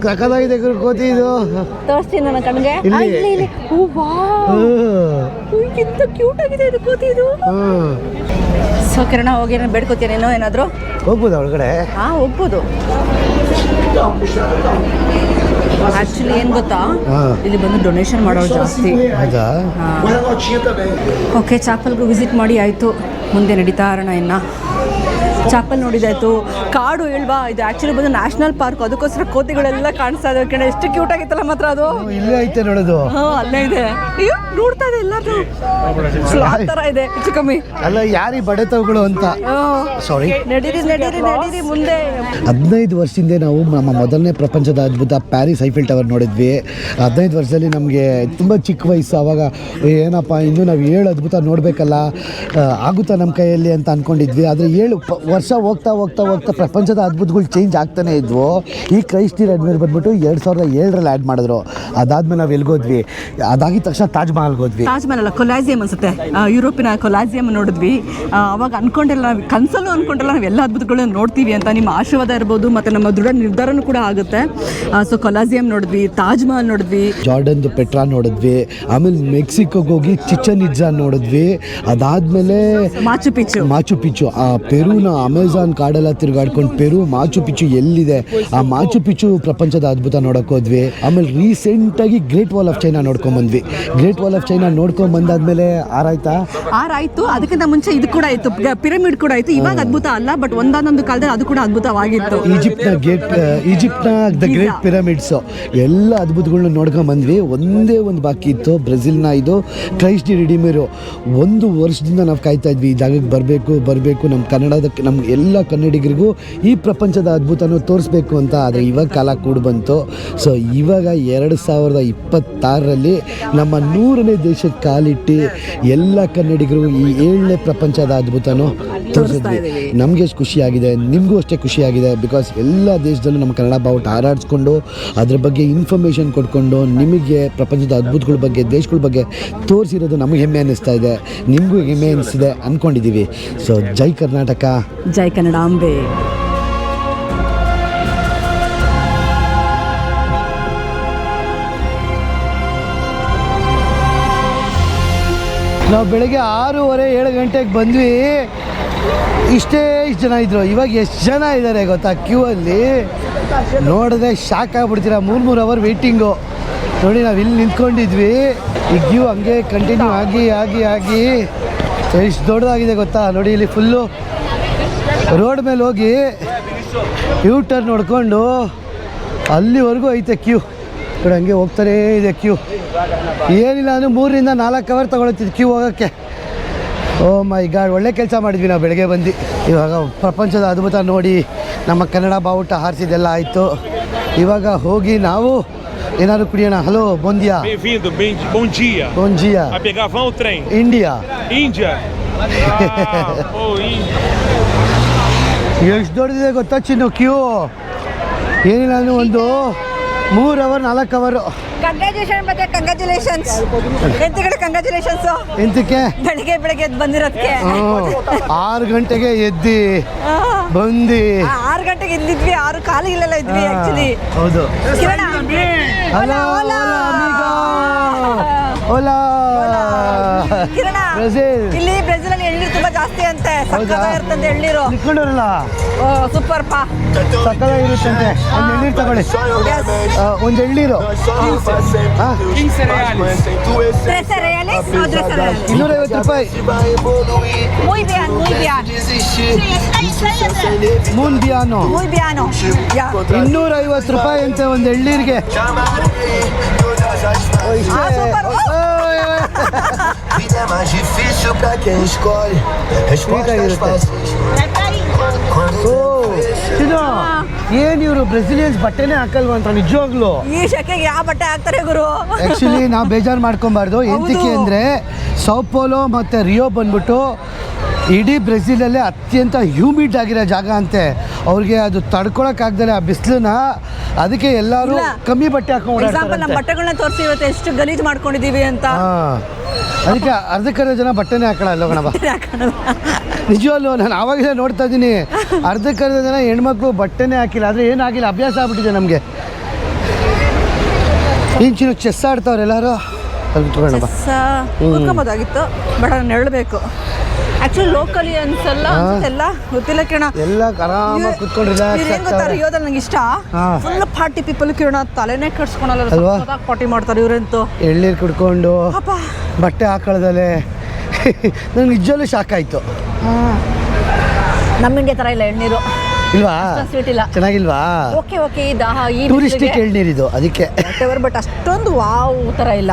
ಸಕ್ಕತ್ತಾಗಿದೆ ಕೋತಿ ಇದು. ತೋರಿಸ್ತೀನಿ ನನ್ನ ಕಣ್ಣಿಗೆ. ಎಂತ ಕ್ಯೂಟ್ ಆಗಿದೆ ಇದು ಕೋತಿ ಇದು. ಸೊ ಕಿರಣ, ಹೋಗಿ ನಾನು ಬೇಡ್ಕೋತೀನೇನೋ ಏನಾದರೂ? ಹೋಗ್ಬೋದು ಒಳಗಡೆ? ಹಾಂ, ಹೋಗ್ಬೋದು. ಆ್ಯಕ್ಚುಲಿ ಏನು ಗೊತ್ತಾ, ಇಲ್ಲಿ ಬಂದು ಡೊನೇಷನ್ ಮಾಡೋರು ಜಾಸ್ತಿ. ಓಕೆ, ಚಾಪಲ್ಗೂ ವಿಸಿಟ್ ಮಾಡಿ ಆಯಿತು. ಮುಂದೆ ನಡೀತಾ ಇರೋಣ. ಇನ್ನು ಚಾಪಲ್ ನೋಡಿದಾಯ್ತು. ಕಾಡು ಇಲ್ವಾ, ಇದು ಆ್ಯಕ್ಚುಲಿ ಬಂದು ನ್ಯಾಷನಲ್ ಪಾರ್ಕ್. ಅದಕ್ಕೋಸ್ಕರ ಕೋತಿಗಳೆಲ್ಲ ಕಾಣಿಸ್ತಾ ಇದೆ ಕಣ. ಎಷ್ಟು ಕ್ಯೂಟ್ ಆಗಿತ್ತಲ್ಲ ಮಾತ್ರ ಅದು. ಇಲ್ಲೇ ಐತೆ ನೋಡೋದು. ಹಾಂ, ಅಲ್ಲೇ ಇದೆ. ಅಯ್ಯೋ, ನೋಡ್ತಾ ಇದೆ ಎಲ್ಲರೂ. ಆ ಥರ ಇದೆ ಹೆಚ್ಚು ಕಮ್ಮಿ. ಅಲ್ಲ, ಯಾರಿ ಬಡೆತವುಗಳು ಅಂತ. ಸಾರಿ, ನಡೀರಿ ಮುಂದೆ. 15 ವರ್ಷದಿಂದ ನಾವು ನಮ್ಮ ಮೊದಲನೇ ಪ್ರಪಂಚದ ಅದ್ಭುತ ಪ್ಯಾರಿಸ್ ಐಫಿಲ್ ಟವರ್ ನೋಡಿದ್ವಿ. 15 ವರ್ಷದಲ್ಲಿ ನಮಗೆ ತುಂಬ ಚಿಕ್ಕ ವಯಸ್ಸು. ಆವಾಗ ಏನಪ್ಪ, ಇನ್ನೂ ನಾವು 7 ಅದ್ಭುತ ನೋಡಬೇಕಲ್ಲ, ಆಗುತ್ತಾ ನಮ್ಮ ಕೈಯಲ್ಲಿ ಅಂತ ಅಂದ್ಕೊಂಡಿದ್ವಿ. ಆದರೆ 7 ವರ್ಷ ಹೋಗ್ತಾ ಪ್ರಪಂಚದ ಅದ್ಭುತಗಳು ಚೇಂಜ್ ಆಗ್ತಾನೆ ಇದ್ವು. ಈ ಕ್ರೈಸ್ಟ್ ರೆಡಿಮೇಡ್ ಬಂದ್ಬಿಟ್ಟು 2007ರಲ್ಲಿ ಆ್ಯಡ್ ಮಾಡಿದ್ರು. ಅದಾದ್ಮೇಲೆ ನಾವು ಎಲ್ಗೋದ್ವಿ? ಅದಾಗಿದ ತಕ್ಷಣ ತಾಜ್ ಮಹಲ್ಗೆ ಹೋದ್ವಿ. ತಾಜ್ ಮಹಲ್ ಅಲ್ಲ, ಕೊಲಾಸಿಯಂ ಅನ್ಸುತ್ತೆ. ಯುರೋಪಿನ ಕೊಲಾಸಿಯಂ ನೋಡಿದ್ವಿ. ಅವಾಗ ಅನ್ಕೊಂಡಿಲ್ಲ, ನಾವು ಕನಸಲ್ಲೂ ಅನ್ಕೊಂಡಿಲ್ಲ ನಾವು ಎಲ್ಲ ಅದ್ಭುತಗಳನ್ನ ನೋಡ್ತೀವಿ ಅಂತ. ನಿಮ್ಮ ಆಶೀರ್ವಾದ ಇರ್ಬೋದು, ಮತ್ತು ನಮ್ಮ ದೃಢ ನಿರ್ಧಾರನೂ ಕೂಡ ಆಗುತ್ತೆ. ಸೊ ಕೊಲಾಸಿಯಂ ನೋಡಿದ್ವಿ, ತಾಜ್ ಮಹಲ್ ನೋಡಿದ್ವಿ, ಜಾರ್ಡನ್ದು ಪೆಟ್ರಾ ನೋಡಿದ್ವಿ, ಆಮೇಲೆ ಮೆಕ್ಸಿಕೋಗೆ ಹೋಗಿ ಚಿಚನ್ ಇಟ್ಜಾ ನೋಡಿದ್ವಿ. ಅದಾದ್ಮೇಲೆ ಮಾಚು ಪಿಚ್ಚು ಆ ಪೆರುನ ಅಮೆಝಾನ್ ಕಾಡೆಲ್ಲ ತಿರುಗಾಡ್ಕೊಂಡು ಮಾಚು ಪಿಚ್ಚು ಎಲ್ಲಿದೆ, ಆ ಮಾಚು ಪಿಚ್ಚು ಪ್ರಪಂಚದ ಅದ್ಭುತ ನೋಡಕ್ ಹೋದ್ವಿ. ಆಮೇಲೆ ರೀಸೆಂಟಾಗಿ ಗ್ರೇಟ್ ವಾಲ್ ಆಫ್ ಚೈನಾ ನೋಡ್ಕೊಂಡ್ಬಂದ್ವಿ. ಗ್ರೇಟ್ ವಾಲ್ ಆಫ್ ಚೈನಾ ನೋಡ್ಕೊಂಡ್ ಬಂದಾದ್ಮೇಲೆ ಆರಾಯ್ತು. ಅದಕ್ಕಿಂತ ಮುಂಚೆ ಇದು ಕೂಡ ಇತ್ತು, ಪಿರಮಿಡ್ ಕೂಡ ಇತ್ತು. ಇವಾಗ ಅದ್ಭುತ ಅಲ್ಲ, ಬಟ್ ಒಂದಾನೊಂದು ಕಾಲದಲ್ಲಿ ಅದು ಕೂಡ ಅದ್ಭುತವಾಗಿತ್ತು. ಈಜಿಪ್ಟ್ನ ದ ಗ್ರೇಟ್ ಪಿರಮಿಡ್ಸ್ ಎಲ್ಲ ಅದ್ಭುತಗಳನ್ನ ನೋಡ್ಕೊಂಡ್ ಬಂದ್ವಿ. ಒಂದೇ ಒಂದು ಬಾಕಿ ಇತ್ತು, ಬ್ರೆಜಿಲ್ನ ಇದು ಕ್ರೈಸ್ಟ್ ರೆಡಿಮೇಡ್. 1 ವರ್ಷದಿಂದ ನಾವು ಕಾಯ್ತಾ ಇದ್ವಿ, ಈ ಜಾಗಕ್ಕೆ ಬರಬೇಕು ನಮ್ಮ ಎಲ್ಲ ಕನ್ನಡಿಗರಿಗೂ ಈ ಪ್ರಪಂಚದ ಅದ್ಭುತನೂ ತೋರಿಸ್ಬೇಕು ಅಂತ. ಆದರೆ ಇವಾಗ ಕಾಲ ಕೂಡ ಬಂತು. ಸೊ ಇವಾಗ 2026ರಲ್ಲಿ ನಮ್ಮ 100ನೇ ದೇಶಕ್ಕೆ ಕಾಲಿಟ್ಟು ಎಲ್ಲ ಕನ್ನಡಿಗರಿಗೂ ಈ 7ನೇ ಪ್ರಪಂಚದ ಅದ್ಭುತನೂ ತೋರಿಸಿದ್ವಿ. ನಮಗೆ ಎಷ್ಟು ಖುಷಿಯಾಗಿದೆ, ನಿಮಗೂ ಅಷ್ಟೇ ಖುಷಿಯಾಗಿದೆ. ಬಿಕಾಸ್ ಎಲ್ಲ ದೇಶದಲ್ಲೂ ನಮ್ಮ ಕನ್ನಡ ಬಾವುಟ ಹಾರಾಡಿಸ್ಕೊಂಡು ಅದ್ರ ಬಗ್ಗೆ ಇನ್ಫಾರ್ಮೇಷನ್ ಕೊಟ್ಕೊಂಡು ನಿಮಗೆ ಪ್ರಪಂಚದ ಅದ್ಭುತಗಳ ಬಗ್ಗೆ ದೇಶಗಳ ಬಗ್ಗೆ ತೋರಿಸಿರೋದು ನಮಗೆ ಹೆಮ್ಮೆ ಅನ್ನಿಸ್ತಾ ಇದೆ, ನಿಮಗೂ ಹೆಮ್ಮೆ ಅನ್ನಿಸ್ತಿದೆ ಅಂದ್ಕೊಂಡಿದ್ದೀವಿ. ಸೊ ಜೈ ಕರ್ನಾಟಕ, ಜೈ ಕನ್ನಡಾಂಬೆ. ನಾವು ಬೆಳಗ್ಗೆ 6:30 ಗಂಟೆಗೆ ಬಂದ್ವಿ. ಇಷ್ಟು ಜನ ಇದ್ದರು. ಇವಾಗ ಎಷ್ಟು ಜನ ಇದ್ದಾರೆ ಗೊತ್ತಾ ಕ್ಯೂ ಅಲ್ಲಿ, ನೋಡಿದ್ರೆ ಶಾಕ್ ಆಗಿಬಿಡ್ತೀರ. 3 hour waiting. ನೋಡಿ ನಾವು ಇಲ್ಲಿ ನಿಂತ್ಕೊಂಡಿದ್ವಿ, ಈ ಕ್ಯೂ ಹಂಗೆ ಕಂಟಿನ್ಯೂ ಆಗಿ ಆಗಿ ಆಗಿ ಎಷ್ಟು ದೊಡ್ಡದಾಗಿದೆ ಗೊತ್ತಾ. ನೋಡಿ ಇಲ್ಲಿ ಫುಲ್ಲು ರೋಡ್ ಮೇಲೆ ಹೋಗಿ ಟರ್ನ್ ನೋಡಿಕೊಂಡು ಅಲ್ಲಿವರೆಗೂ ಐತೆ ಕ್ಯೂ. ನೋಡಿ ಹಂಗೆ ಹೋಗ್ತಾನೇ ಇದೆ ಕ್ಯೂ. ಏನಿಲ್ಲ ಅಂದರೆ 3 ರಿಂದ 4 ಅವರ್ ತೊಗೊಳತ್ತಿದ್ದು ಕ್ಯೂ ಹೋಗೋಕ್ಕೆ. ಓ ಮೈ ಗಾಡ್, ಒಳ್ಳೆ ಕೆಲಸ ಮಾಡಿದ್ವಿ ನಾವು ಬೆಳಗ್ಗೆ ಬಂದು. ಇವಾಗ ಪ್ರಪಂಚದ ಅದ್ಭುತ ನೋಡಿ ನಮ್ಮ ಕನ್ನಡ ಬಾವುಟ ಹಾರಿಸಿದೆಲ್ಲ ಆಯಿತು. ಇವಾಗ ಹೋಗಿ ನಾವು ಏನಾದ್ರು ಕುಡಿಯೋಣ. Hello, ಬೊಂದಿಯಾ. Bem-vindo, bom dia. Bom dia. A pegar vão o trem? India. Índia? Oh, Índia. ಎಷ್ಟು ದೊಡ್ಡದಿದೆ ಗೊತ್ತಾ ಚಿನ್ನು ಕ್ಯೂ. ಏನಿಲ್ಲ ಅಂದರೆ ಒಂದು 3 ಅವರ್ 4 ಅವರು. ಕಂಗ್ರ್ಯಾಚುಲೇಷನ್ ಮತ್ತೆ ಕಂಗ್ರ್ಯಾಚುಲೇಷನ್ಸ್. ಎಂತಗಡೆ ಕಂಗ್ರ್ಯಾಚುಲೇಷನ್ಸ್. ಎಂತಕ್ಕೆ? ಬೆಳಗ್ಗೆ ಎದ್ದು ಬಂದಿರೋದಕ್ಕೆ. 6 ಗಂಟೆಗೆ ಎದ್ದು ಬಂದು 6 ಗಂಟೆಗೆ ಎದ್ದಿದ್ವಿ, 6 ಕಾಲಿಗೆಲ್ಲ ಇದ್ವಿ ಆಕ್ಚುಲಿ. ಹೌದು. ಕಿರಣ, ಹಲೋ ಓಲಾ ಕಿರಣ, ಬ್ರೆಜಿಲ್. ಇಲ್ಲಿ ಬ್ರೆಜಿಲ್ ಅಲ್ಲಿ ಎಳ್ನೀರು ತುಂಬಾ ಜಾಸ್ತಿ ಅಂತೆ. ಸಕ್ಕತ್ತಾಗಿರ್ತಂತೆ ಎಳ್ನೀರು. ನಿಂತ್ಕೊಂಡವ್ರಲ್ಲ ಸೂಪರ್ ಪಾ, ಸಕ್ಕತ್ತಾಗಿರುತ್ತಂತೆ. ಒಂದು ಎಳ್ನೀರು ತಗೊಳ್ಳಿ. ಒಂದು ಎಳ್ನೀರು 13 reales o 13 reales. 250 ರೂಪಾಯಿ. Muy bien, muy bien. ಮೂನ್ ಬಿಯಾನೋ. Muy bien. Ya. 250 ರೂಪಾಯಿ ಅಂತೆ ಒಂದು ಎಳ್ನೀರಿಗೆ. super. Vida é mais difícil pra quem escolhe. Respostas fáceis. ಏನು ಇವರು ಬ್ರೆಸಿಲಿಯನ್ಸ್ ಬಟ್ಟೆನೇ ಹಾಕಲ್ವ ಅಂತ ನಿಜವಾಗ್ಲು. ಈ ಶೆಕೆಗೆ ಯಾವ ಬಟ್ಟೆ ಹಾಕ್ತಾರೆ ಗುರು? ಆ್ಯಕ್ಚುಲಿ ನಾವು ಬೇಜಾರು ಮಾಡ್ಕೊಬಾರ್ದು. ಎಂತಕ್ಕೆ ಅಂದರೆ ಸೌಪೋಲೋ ಮತ್ತು ರಿಯೋ ಬಂದ್ಬಿಟ್ಟು ಇಡೀ ಬ್ರೆಜಿಲಲ್ಲೇ ಅತ್ಯಂತ ಹ್ಯೂಮಿಡ್ ಆಗಿರೋ ಜಾಗ ಅಂತೆ. ಅವ್ರಿಗೆ ಅದು ತಡ್ಕೊಳಕ್ಕಾಗ್ದರೆ ಆ ಬಿಸಿಲನ್ನ, ಅದಕ್ಕೆ ಎಲ್ಲರೂ ಕಮ್ಮಿ ಬಟ್ಟೆ ಹಾಕೊಂಡು ಎಕ್ಸಾಂಪಲ್ ನಮ್ಮ ಬಟ್ಟೆಗಳನ್ನ ತೋರಿಸಿ ಇವತ್ತು ಎಷ್ಟು ಗಲೀಜು ಮಾಡ್ಕೊಂಡಿದೀವಿ ಅಂತ. ಅದಕ್ಕೆ ಅರ್ಧಕ್ಕರ್ಧ ಜನ ಬಟ್ಟೆನೇ ಹಾಕೊಳ್ಳಲ್ಲ ಕಣವ. ನಿಜವಲ್ಲೂ ನಾನು ಆವಾಗಲೇ ನೋಡ್ತಾ ಇದ್ದೀನಿ, ಅರ್ಧಕ್ಕರ್ಧ ಜನ ಹೆಣ್ಮಕ್ಳು ಬಟ್ಟೆನೇ ಹಾಕಿಲ್ಲ. ಆದರೆ ಏನಾಗಿಲ್ಲ, ಅಭ್ಯಾಸ ಆಗ್ಬಿಟ್ಟಿದೆ ನಮಗೆ. ಇಂಚಿನ ಚೆಸ್ ಆಡ್ತಾವ್ರೆ ಎಲ್ಲರೂ. ಕುತ್ಕೊಂಬೋದಾಗಿತ್ತು, ಬಟ್ ಅದನ್ನ ಹೇಳಬೇಕು. ಆಕ್ಚುಲಿ ಲೋಕಲಿ ಅನ್ಸಲ್ಲ ಎಲ್ಲ ಗೊತ್ತಿಲ್ಲ ಕಿರಣ. ಎಲ್ಲ ಆರಾಮಾಗಿ ಕುತ್ಕೊಂಡು ಏನ್ ಗೊತ್ತಾ, ರಿಯೋದಲ್ಲಿ ನಂಗೆ ಇಷ್ಟ. ಫುಲ್ ಪಾರ್ಟಿ ಪೀಪಲ್ ಕಿರಣ, ತಲೆನೇ ಕಟ್ಸ್ಕೊಳಲ್ಲ, ಪಾರ್ಟಿ ಮಾಡ್ತಾರೆ ಇವ್ರಂತೂ. ಎಳ್ನೀರು ಕುಡ್ಕೊಂಡು ಬಟ್ಟೆ ಹಾಕೊಳ್ಳೋದಲ್ಲೇ ನಂಗೆ ನಿಜವಲ್ಲೂ ಶಾಕ್ ಆಯಿತು. ನಮ್ಮ ಇಂಡಿಯಾ ಥರ ಇಲ್ಲ ಎಳ್ನೀರು. ಇಲ್ವಾ? ಸ್ವೀಟ್ ಇಲ್ಲ. ಚೆನ್ನಾಗಿಲ್ವಾ? ಓಕೆ ಈ ಟೂರಿಸ್ಟಿಕ್ ಎಳ್ನೀರಿದು, ಅದಕ್ಕೆ. ಬಟ್ ಅಷ್ಟೊಂದು ವಾವ್ ಥರ ಇಲ್ಲ.